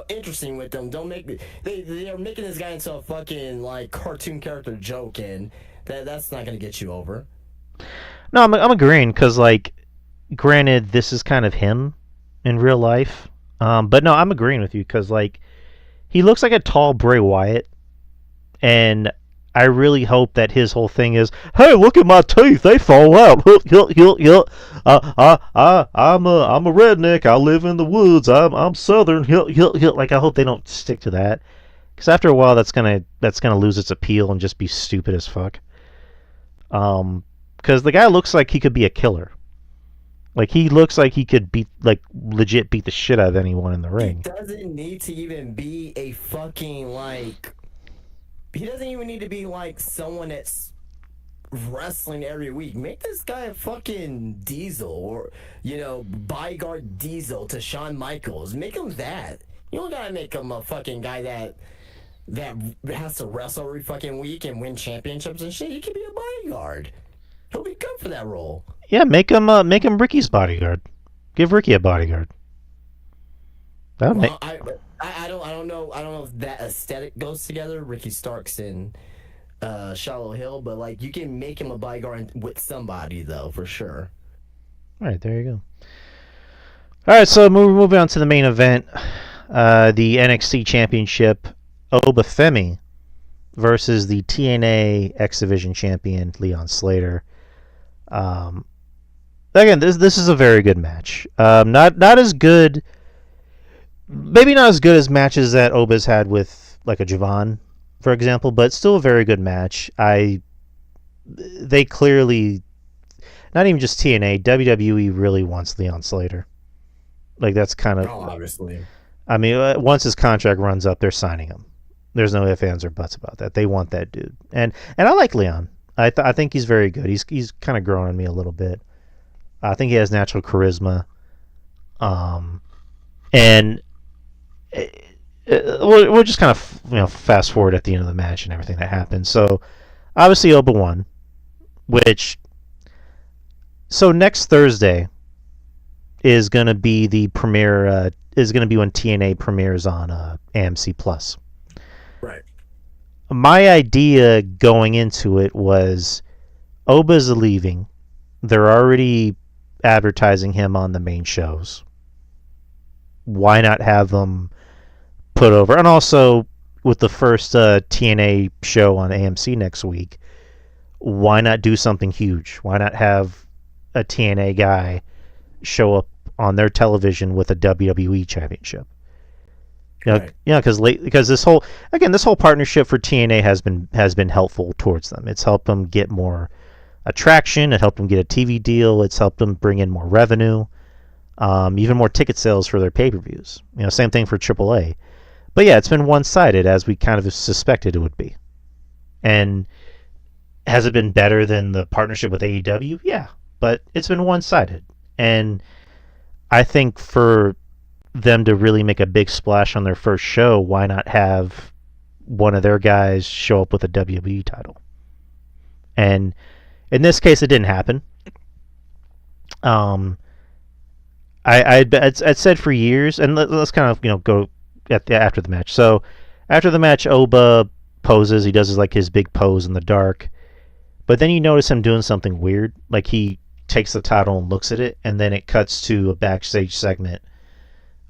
Interesting with them. Don't make they are making this guy into a fucking like cartoon character joke, and that's not gonna get you over. No, I'm agreeing because like, granted, this is kind of him in real life, but no, I'm agreeing with you because like, he looks like a tall Bray Wyatt, and I really hope that his whole thing is, hey, look at my teeth, they fall out. I'm a redneck. I live in the woods. I'm southern. Like I hope they don't stick to that, because after a while that's gonna lose its appeal and just be stupid as fuck. Because the guy looks like he could be a killer. Like he looks like he could legit beat the shit out of anyone in the ring. He doesn't need to even be a fucking like. He doesn't even need to be like someone that's wrestling every week. Make this guy a fucking Diesel or, bodyguard Diesel to Shawn Michaels. Make him that. You don't gotta make him a fucking guy that has to wrestle every fucking week and win championships and shit. He can be a bodyguard. He'll be good for that role. Yeah, make him Ricky's bodyguard. Give Ricky a bodyguard. I don't know if that aesthetic goes together, Ricky Starks and Shiloh Hill, but like you can make him a bodyguard with somebody though, for sure. All right, there you go. All right, so moving on to the main event, the NXT Championship, Obafemi versus the TNA X Division Champion Leon Slater. Again, this is a very good match. Not as good. Maybe not as good as matches that Oba's had with like a Javon, for example, but still a very good match. They clearly, not even just TNA, WWE really wants Leon Slater. Like that's kind of obviously. I mean, once his contract runs up, they're signing him. There's no ifs, ands, or buts about that. They want that dude, and I like Leon. I think he's very good. He's kind of growing on me a little bit. I think he has natural charisma. And we'll just kind of fast forward at the end of the match and everything that happened. So obviously Oba won, so next Thursday is going to be the premiere. Is going to be when TNA premieres on AMC Plus. Right. My idea going into it was Oba's leaving. They're already advertising him on the main shows. Why not have them put over? And also, with the first TNA show on AMC next week, why not do something huge? Why not have a TNA guy show up on their television with a WWE championship? Right. Because this whole partnership for TNA has been helpful towards them. It's helped them get more attraction. It helped them get a TV deal. It's helped them bring in more revenue, even more ticket sales for their pay-per-views. Same thing for AAA. But yeah, it's been one-sided, as we kind of suspected it would be. And has it been better than the partnership with AEW? Yeah, but it's been one-sided. And I think for them to really make a big splash on their first show, why not have one of their guys show up with a WWE title? And in this case, it didn't happen. I'd said for years, and let's kind of go after the match. So after the match, Oba poses. He does his big pose in the dark, but then you notice him doing something weird. Like he takes the title and looks at it, and then it cuts to a backstage segment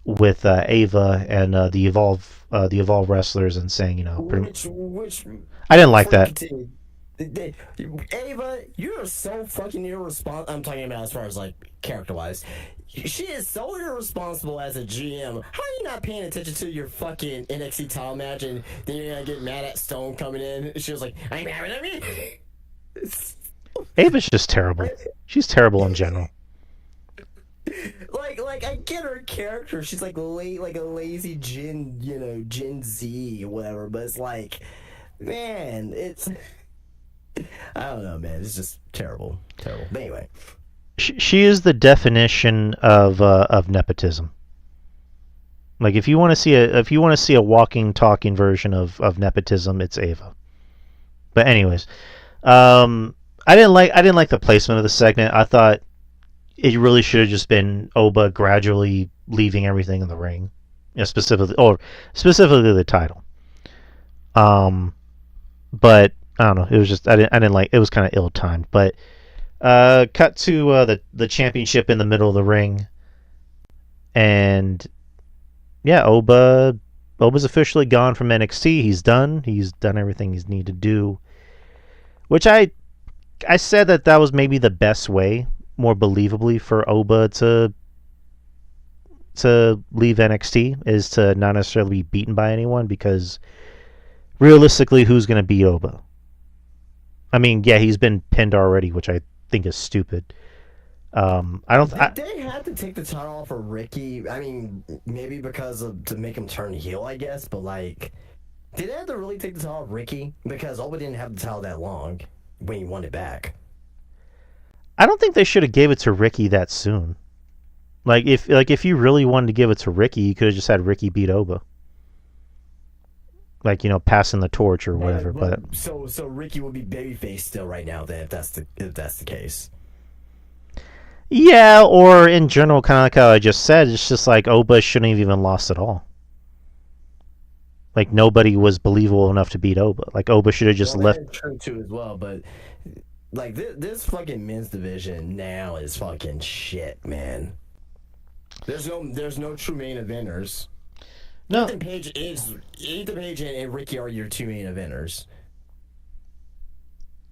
with Ava and the Evolve wrestlers, and saying, which I didn't like that. Ava, you're so fucking irresponsible. I'm talking about as far as character-wise. She is so irresponsible as a GM. How are you not paying attention to your fucking NXT title match, and then you're gonna get mad at Stone coming in? She was like, I'm having a meeting. Ava's just terrible. She's terrible in general. Like I get her character. She's like a lazy Gen Z or whatever. But it's man, it's I don't know, man. It's just terrible. But anyway, she is the definition of nepotism. Like if you want to see a walking, talking version of nepotism, it's Ava. But anyways, I didn't like the placement of the segment. I thought it really should have just been Oba gradually leaving everything in the ring, specifically the title. But I don't know. It was just I didn't like. It was kind of ill-timed. But cut to the championship in the middle of the ring, and yeah, Oba's officially gone from NXT. He's done. He's done everything he's needed to do. Which I said that was maybe the best way, more believably, for Oba to leave NXT, is to not necessarily be beaten by anyone, because realistically, who's going to beat Oba? I mean, yeah, he's been pinned already, which I think is stupid. They had to take the title off of Ricky. I mean, maybe to make him turn heel, I guess. But did they have to really take the title off Ricky? Because Oba didn't have the title that long when he won it back. I don't think they should have gave it to Ricky that soon. If you really wanted to give it to Ricky, you could have just had Ricky beat Oba. Passing the torch or whatever. But so Ricky will be babyface still right now then, if that's the case. Yeah, or in general, kind of like how I just said, it's just Oba shouldn't have even lost at all. Nobody was believable enough to beat Oba. Oba should have just left. That's true too as well, but this fucking men's division now is fucking shit, man. There's no true main eventers. No. Ethan Page and Ricky are your two main eventers.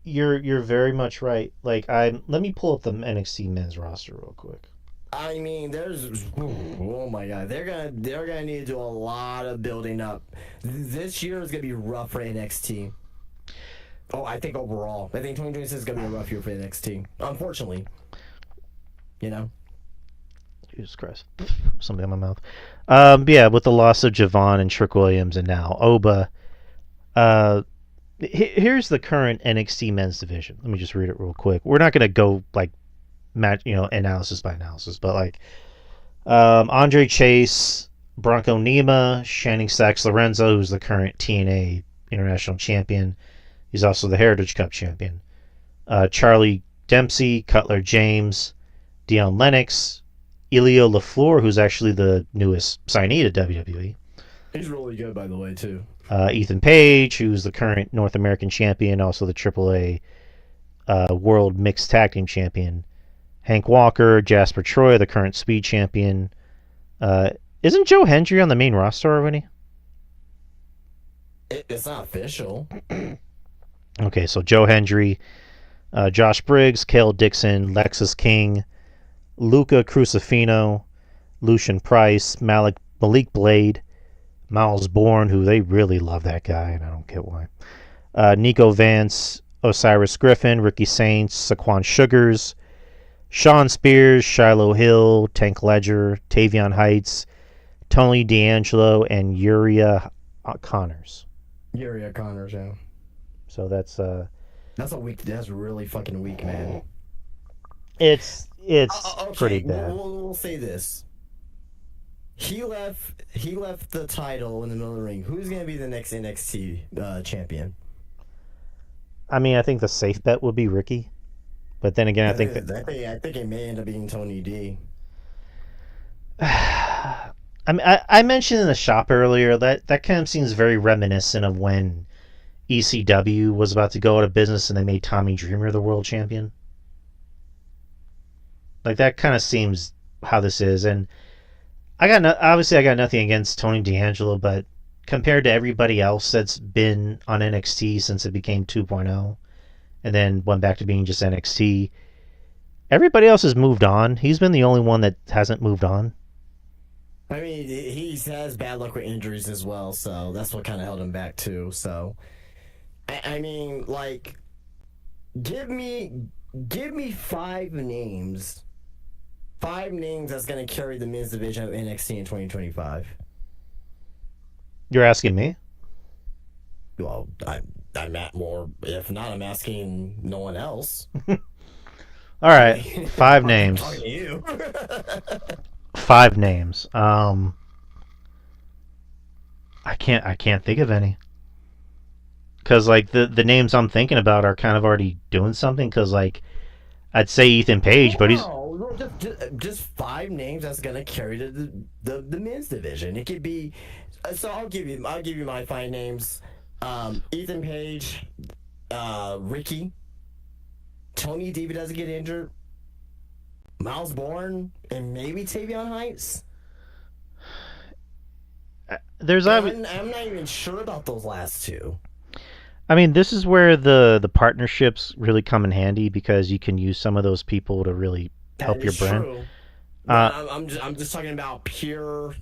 You're very much right. Let me pull up the NXT men's roster real quick. I mean, oh my god, they're gonna need to do a lot of building up. This year is gonna be rough for NXT. Oh, I think overall, 2026 is gonna be a rough year for NXT. Unfortunately, Jesus Christ, something in my mouth. Yeah, with the loss of Javon and Trick Williams and now Oba. Here's the current NXT men's division. Let me just read it real quick. We're not gonna go match, analysis by analysis, but Andre Chase, Bronco Nima, Channing Stacks Lorenzo, who's the current TNA International Champion. He's also the Heritage Cup champion. Charlie Dempsey, Cutler James, Dion Lennox, Elio LaFleur, who's actually the newest signee to WWE. He's really good, by the way, too. Ethan Page, who's the current North American champion, also the AAA World Mixed Tag Team champion. Hank Walker, Jasper Troy, the current Speed champion. Isn't Joe Hendry on the main roster already? It's not official. Okay, so Joe Hendry, Josh Briggs, Kale Dixon, Lexus King, Luca Crucifino, Lucian Price, Malik Blade, Miles Bourne, who they really love that guy, and I don't get why. Nico Vance, Osiris Griffin, Ricky Saints, Saquon Sugars, Sean Spears, Shiloh Hill, Tank Ledger, Tavion Heights, Tony D'Angelo, and Uriah Connors. Uriah Connors, yeah. So that's a weak. That's really fucking weak, man. It's Okay, pretty bad. We'll say this. He left the title in the middle of the ring. Who's gonna be the next NXT champion? I mean, I think the safe bet would be Ricky, but then again, I think it may end up being Tony D. I mean, I mentioned in the shop earlier that kind of seems very reminiscent of when ECW was about to go out of business and they made Tommy Dreamer the world champion. Like, that kind of seems how this is, and obviously I got nothing against Tony D'Angelo, but compared to everybody else that's been on NXT since it became 2.0 and then went back to being just NXT, everybody else has moved on. He's been the only one that hasn't moved on. I mean, he has bad luck with injuries as well, so that's what kind of held him back too. So, I mean, like, give me 5 names that's gonna carry the men's division of NXT in 2025. You're asking me? Well, I'm at more. If not, I'm asking no one else. All right, 5 names. I'm talking to you. 5 names. I can't think of any. Because, like, the names I'm thinking about are kind of already doing something. Because, like, I'd say Ethan Page, but he's just 5 names that's gonna carry the men's division. It could be. So I'll give you my 5 names. Ethan Page, Ricky, Tony D if he doesn't get injured, Miles Bourne, and maybe Tavion Heights. I'm not even sure about those last 2. I mean, this is where the partnerships really come in handy, because you can use some of those people to really help your brand. True. I'm just talking about pure,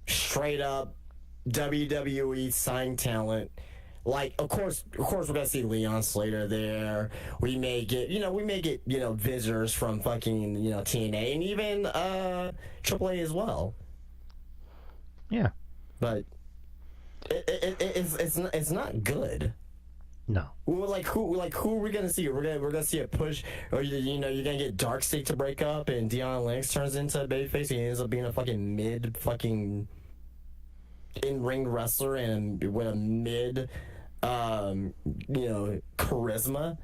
straight up WWE signed talent. Like, of course we're gonna see Leon Slater there. We may get visitors from fucking TNA and even AAA as well. Yeah, but it's not good. No. Well, who are we gonna see? We're gonna see a push, or you're gonna get Darkstick to break up, and Deion Lennox turns into a babyface. He ends up being a fucking mid fucking in-ring wrestler and with a mid charisma.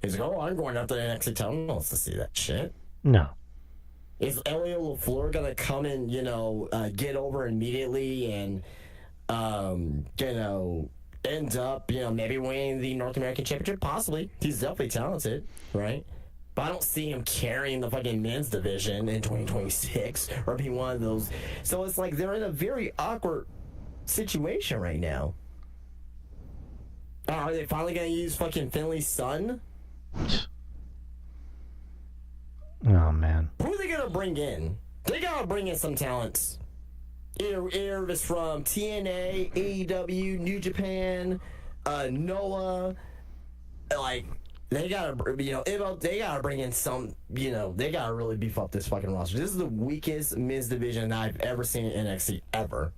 He's like, oh, I'm going after the NXT title. No one wants to see that shit. No. Is Elio LaFleur gonna come and get over immediately and end up maybe winning the North American Championship? Possibly. He's definitely talented, right? But I don't see him carrying the fucking men's division in 2026 or being one of those. So it's like they're in a very awkward situation right now. Are they finally gonna use fucking Finley's son? Oh man. Who are they gonna bring in? They gotta bring in some talents. Either it's from TNA, AEW, New Japan, Noah. Like, they gotta they gotta bring in some. They gotta really beef up this fucking roster. This is the weakest men's division I've ever seen in NXT ever.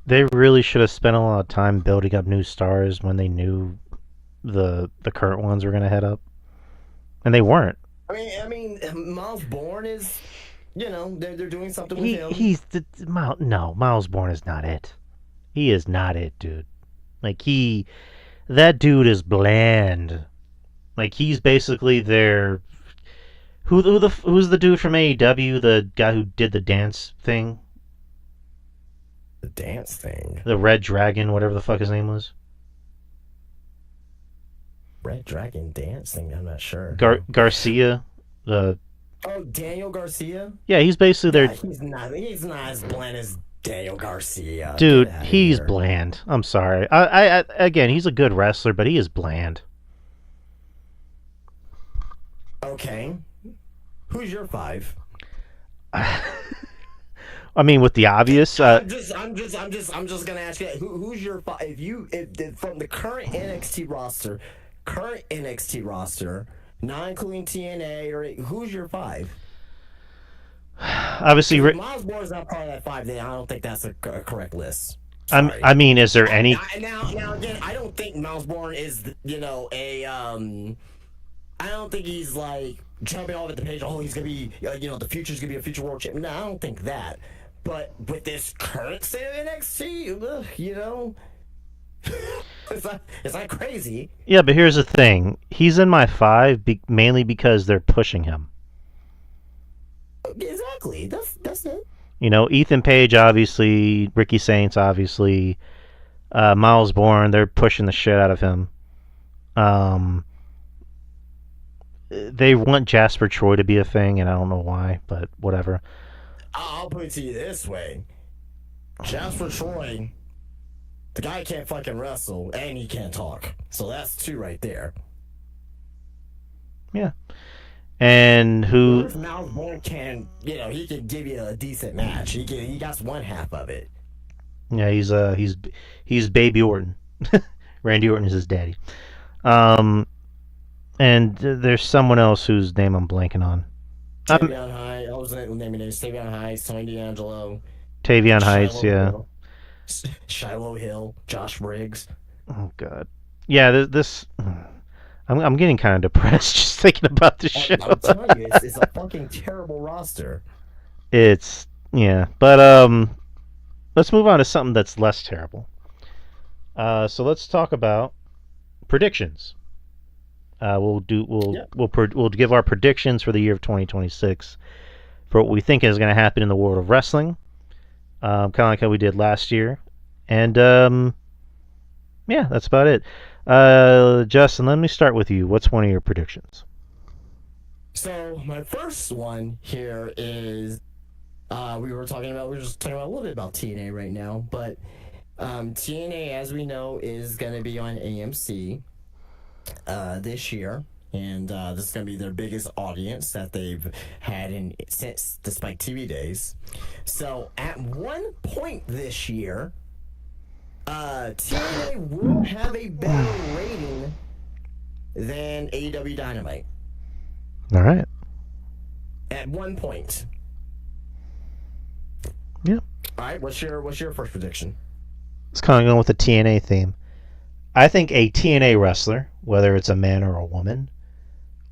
They really should have spent a lot of time building up new stars when they knew the current ones were going to head up, and they weren't. I mean, Miles Bourne is, they're doing something with him. Miles Bourne is not it. He is not it, dude. Like, that dude is bland. Like, he's basically their. Who's the dude from AEW? The guy who did the dance thing. The dance thing. The Red Dragon, whatever the fuck his name was. Red Dragon dance thing. I'm not sure. Garcia. Daniel Garcia. Yeah, he's basically their. He's not as bland as Daniel Garcia. Dude, he's bland. I'm sorry. I again, he's a good wrestler, but he is bland. Okay. Who's your 5? I mean, with the obvious. I'm just gonna ask you who's your 5? If from the current NXT roster, not including TNA, or who's your 5? Obviously, If Miles Moore's not part of that 5, then I don't think that's a correct list. I mean, is there any? Now again, I don't think Miles Bourne is I don't think he's like jumping off at the page. Oh, he's gonna be the future's gonna be a future world champion. No, I don't think that. But with this current state of NXT, it's not crazy. Yeah, but here's the thing: he's in my 5 mainly because they're pushing him. Exactly. That's it. Ethan Page, obviously, Ricky Saints, obviously, Miles Bourne, they're pushing the shit out of him. They want Jasper Troy to be a thing, and I don't know why, but whatever. I'll put it to you this way. Jasper Troy, the guy can't fucking wrestle, and he can't talk. So that's 2 right there. Yeah. And who? Miles Bourne can, he can give you a decent match. He got one half of it. Yeah, he's Baby Orton. Randy Orton is his daddy. And there's someone else whose name I'm blanking on. Tavion High. I was naming names. Tavion High, Tony D'Angelo. Tavion Heights, yeah. Shiloh Hill, Josh Briggs. Oh God. Yeah, this. I'm getting kind of depressed just thinking about this show. I'm telling you, it's a fucking terrible roster. But let's move on to something that's less terrible. So let's talk about predictions. We'll give our predictions for the year of 2026 for what we think is going to happen in the world of wrestling, kind of like how we did last year, and that's about it. Justin, let me start with you. What's one of your predictions? So my first one here is we were just talking about a little bit about TNA right now, but TNA, as we know, is going to be on AMC this year, and this is going to be their biggest audience that they've had since the Spike TV days. So at one point this year, TNA will have a better rating than AEW Dynamite. All right. At one point. Yeah. All right. What's your first prediction? It's kind of going with the TNA theme. I think a TNA wrestler, whether it's a man or a woman,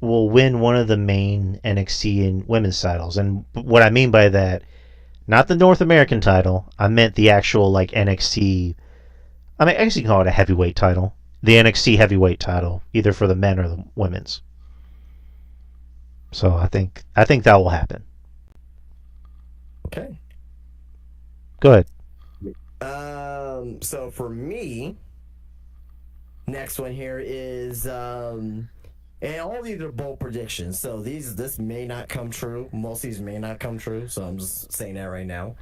will win one of the main NXT and women's titles. And what I mean by that, not the North American title. I meant the actual NXT. I mean, I guess you can call it a heavyweight title. The NXT heavyweight title, either for the men or the women's. So I think that will happen. Okay. Go ahead. So for me, next one here is and all these are bold predictions. So this may not come true. Most of these may not come true. So I'm just saying that right now.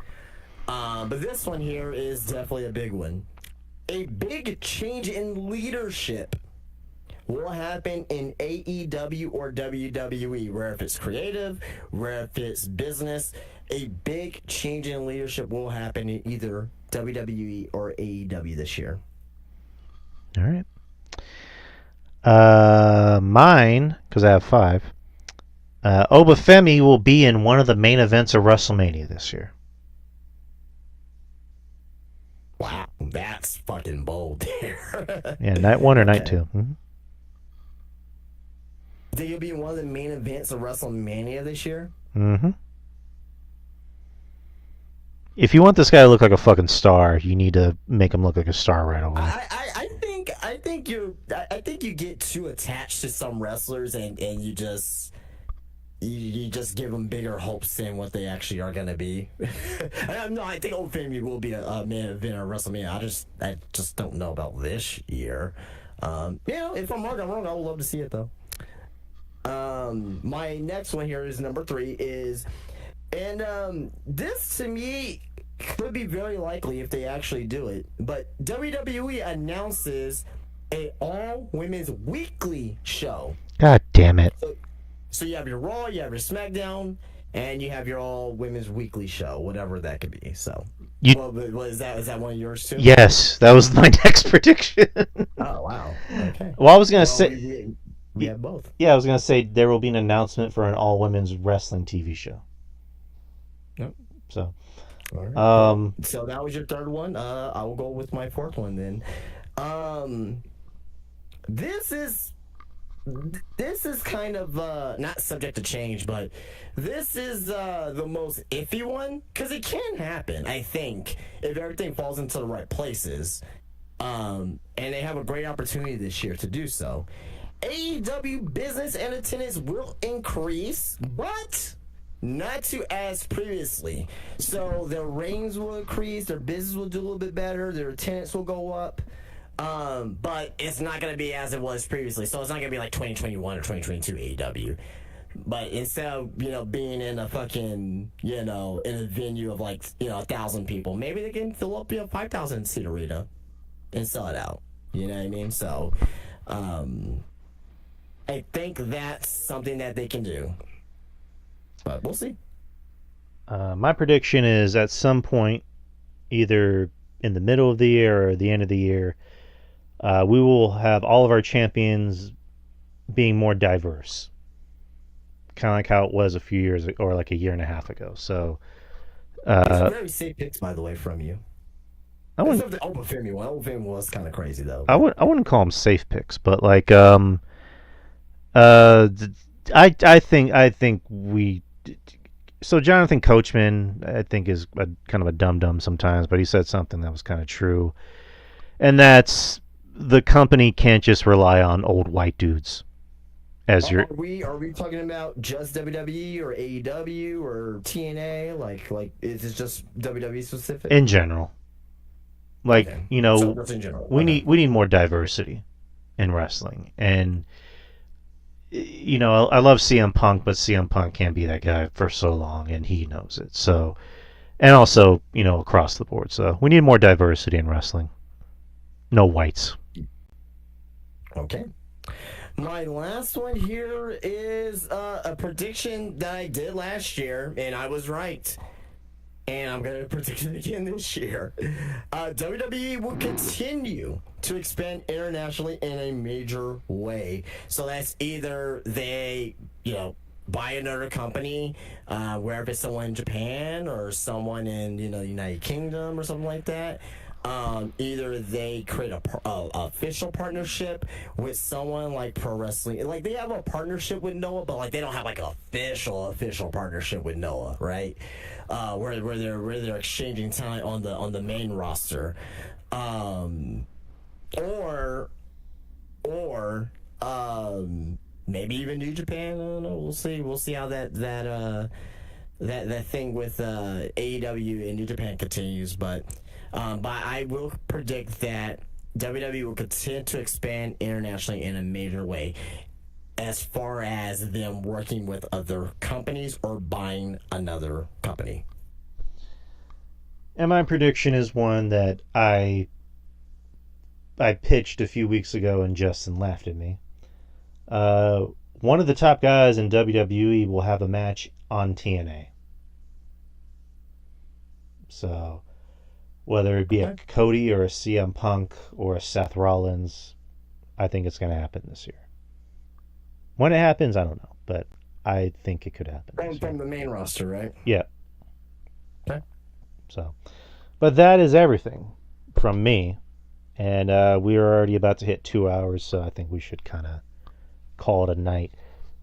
But this one here is definitely a big one. A big change in leadership will happen in AEW or WWE, where if it's creative, where if it's business, a big change in leadership will happen in either WWE or AEW this year. All right. Mine, because I have 5. Obafemi will be in one of the main events of WrestleMania this year. Wow, that's fucking bold there. Yeah, night 1 or night 2. Mm-hmm. Think he'll be in one of the main events of WrestleMania this year? Mm-hmm. If you want this guy to look like a fucking star, you need to make him look like a star right away. I think you get too attached to some wrestlers and you just give them bigger hopes than what they actually are gonna be. No, I think Old Family will be a main event of WrestleMania. I just don't know about this year. If I'm wrong, I'm wrong. I would love to see it though. My next one here is number 3 is, and this to me could be very likely if they actually do it, but WWE announces a all women's weekly show. God damn it. So you have your Raw, you have your SmackDown, and you have your All Women's Weekly show, whatever that could be. So, You well, is that one of yours too? Yes, that was my next prediction. Oh wow. Okay. Well, I was gonna Well, say, we have both. yeah, I was gonna say there will be an announcement for an all women's wrestling TV show. Yep. So, All right. So that was your third one. I will go with my fourth one then. This is kind of not subject to change, but this is the most iffy one because it can happen. I think if everything falls into the right places, and they have a great opportunity this year to do so. AEW business and attendance will increase, but not to as previously. So their ratings will increase, their business will do a little bit better, their attendance will go up. But it's not going to be as it was previously. So it's not going to be like 2021 or 2022 AEW. But instead of, being in a fucking, in a venue of like, 1,000 people, maybe they can fill up, 5,000 seat arena and sell it out. You know what I mean? So, I think that's something that they can do. But we'll see. my prediction is at some point, either in the middle of the year or the end of the year, we will have all of our champions being more diverse, kind of like how it was a few years or like a year and a half ago. So, It's very safe picks, by the way, from you. I wouldn't. Except the Oba Femi one. Oba Femi was kind of crazy, though. I wouldn't call them safe picks, but like uh, I think we. So Jonathan Coachman, I think, is kind of a dum dum sometimes, but he said something that was kind of true, and that's the company can't just rely on old white dudes as your. Are we talking about just WWE or AEW or TNA? Like is it just WWE specific? In general, like Okay. you know, So that's in general. we Okay. need more diversity in wrestling, and I love CM Punk, but CM Punk can't be that guy for so long, and he knows it. So, and also, across the board. So we need more diversity in wrestling. No whites. Okay. My last one here is a prediction that I did last year, and I was right. And I'm going to predict it again this year. WWE will continue to expand internationally in a major way. So that's either they, buy another company, wherever it's someone in Japan or someone in, the United Kingdom or something like that. Either they create a official partnership with someone like pro wrestling, like they have a partnership with Noah, but like they don't have like an official partnership with Noah, right? Where they're exchanging talent on the main roster, or maybe even New Japan. I don't know. We'll see how that thing with AEW and New Japan continues, but I will predict that WWE will continue to expand internationally in a major way as far as them working with other companies or buying another company. And my prediction is one that I pitched a few weeks ago, and Justin laughed at me. One of the top guys in WWE will have a match on TNA. So, whether it be a Cody or a CM Punk or a Seth Rollins, I think it's going to happen this year. When it happens, I don't know, but I think it could happen. From the main roster, right? Yeah. Okay. So, but that is everything from me, and we are already about to hit 2 hours, so I think we should kind of call it a night.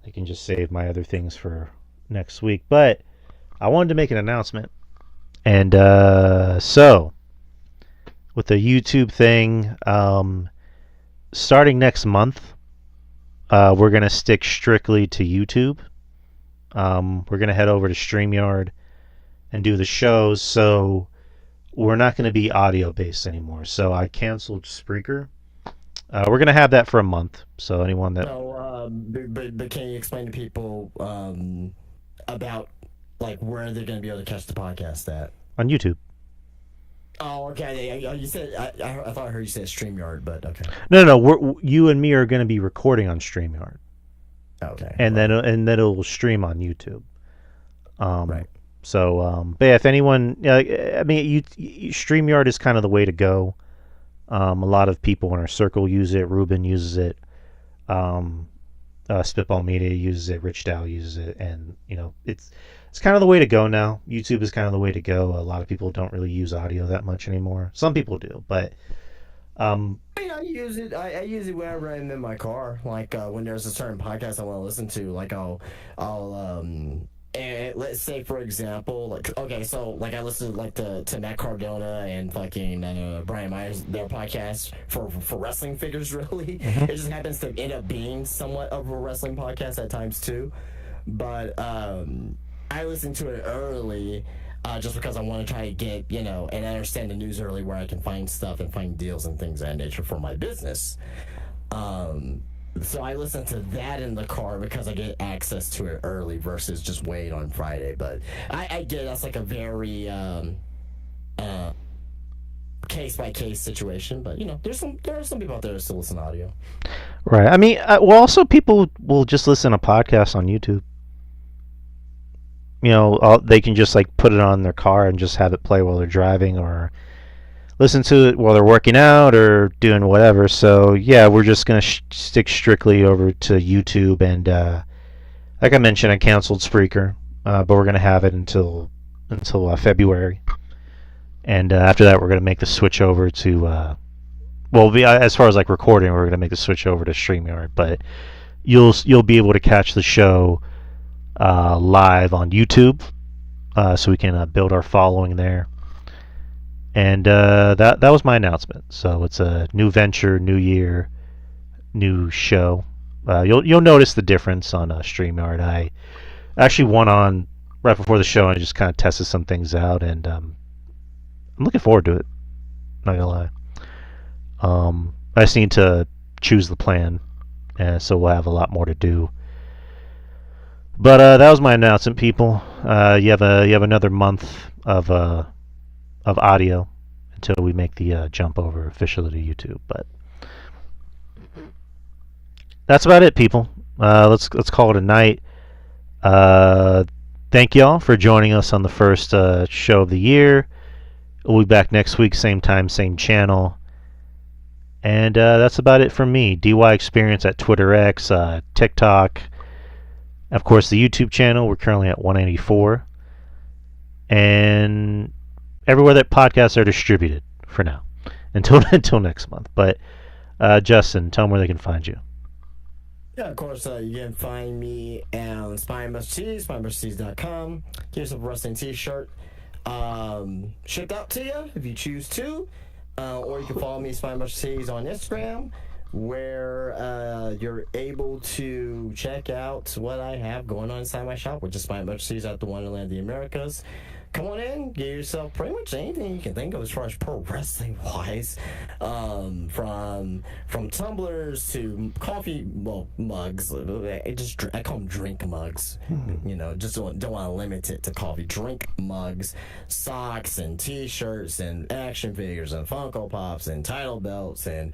I can just save my other things for next week, but I wanted to make an announcement, and so with the YouTube thing, starting next month, we're going to stick strictly to YouTube. We're going to head over to StreamYard and do the shows, so we're not going to be audio based anymore. So I canceled Spreaker. We're going to have that for a month. So anyone that... So, but can you explain to people about like where they're going to be able to catch the podcast at? On YouTube. Oh, okay. You said I thought I heard you say StreamYard, but okay. No. You and me are going to be recording on StreamYard. Okay. and then Well, it will stream on YouTube. Um, right. but yeah, if anyone, I mean, StreamYard is kind of the way to go. A lot of people in our circle use it. Ruben uses it. Um, Spitball Media uses it. Rich Dow uses it, and it's kind of the way to go now. YouTube is kind of the way to go. A lot of people don't really use audio that much anymore. Some people do, but um, I mean, I use it. I use it whenever I'm in my car. Like when there's a certain podcast I want to listen to. Like and let's say for example, like okay, so like I listen to like to Matt Cardona and fucking Brian Myers, their podcast for wrestling figures. Really, mhm. it just happens to end up being somewhat of a wrestling podcast at times too. But I listen to it early. Just because I want to try to get, and understand the news early where I can find stuff and find deals and things of that nature for my business. So I listen to that in the car because I get access to it early versus just wait on Friday. But I get that's like a very case by case situation. But there are some people out there that still listen to audio. Right. I mean, well, also people will just listen to podcasts on YouTube. They can just like put it on their car and just have it play while they're driving, or listen to it while they're working out or doing whatever. So yeah, we're just gonna stick strictly over to YouTube, and like I mentioned, I canceled Spreaker, but we're gonna have it until February, and after that, we're gonna make the switch over to as far as like recording, we're gonna make the switch over to StreamYard, but you'll be able to catch the show live on YouTube, so we can build our following there. And that was my announcement. So it's a new venture, new year, new show. You'll notice the difference on StreamYard. I actually went on right before the show and just kind of tested some things out, and I'm looking forward to it. Not gonna lie. I just need to choose the plan, and so we'll have a lot more to do. But that was my announcement, people. You have another month of audio until we make the jump over officially to YouTube. But that's about it, people. Let's call it a night. Thank y'all for joining us on the first show of the year. We'll be back next week, same time, same channel. And that's about it from me. DY Experience at Twitter X, TikTok. Of course, the YouTube channel, we're currently at 184. And everywhere that podcasts are distributed for now until next month. But Justin, tell them where they can find you. Yeah, of course, you can find me on SpineBusterTees.com. Get yourself a wrestling t-shirt shipped out to you if you choose to. Or you can follow me, SpineBusterTees, on Instagram, where you're able to check out what I have going on inside my shop, which is SpineBusterTees at the Wonderland of the Americas. Come on in, get yourself pretty much anything you can think of as far as pro wrestling wise, from tumblers to coffee mugs. I call them drink mugs. Just don't want to limit it to coffee. Drink mugs, socks and T-shirts and action figures and Funko Pops and title belts and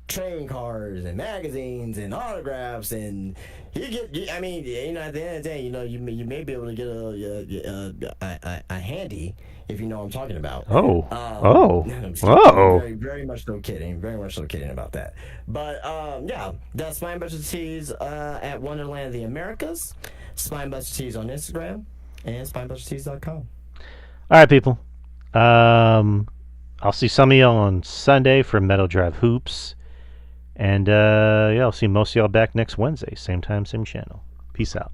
trading cards and magazines and autographs, and at the end of the day, you may be able to get a handy, if you know what I'm talking about. Very, very much so kidding. Very much so kidding about that. But yeah, that's SpineBusterTees at Wonderland of the Americas. SpineBusterTees on Instagram and SpineBusterTees.com. All right, people. I'll see some of y'all on Sunday for Metal Drive Hoops. And I'll see most of y'all back next Wednesday. Same time, same channel. Peace out.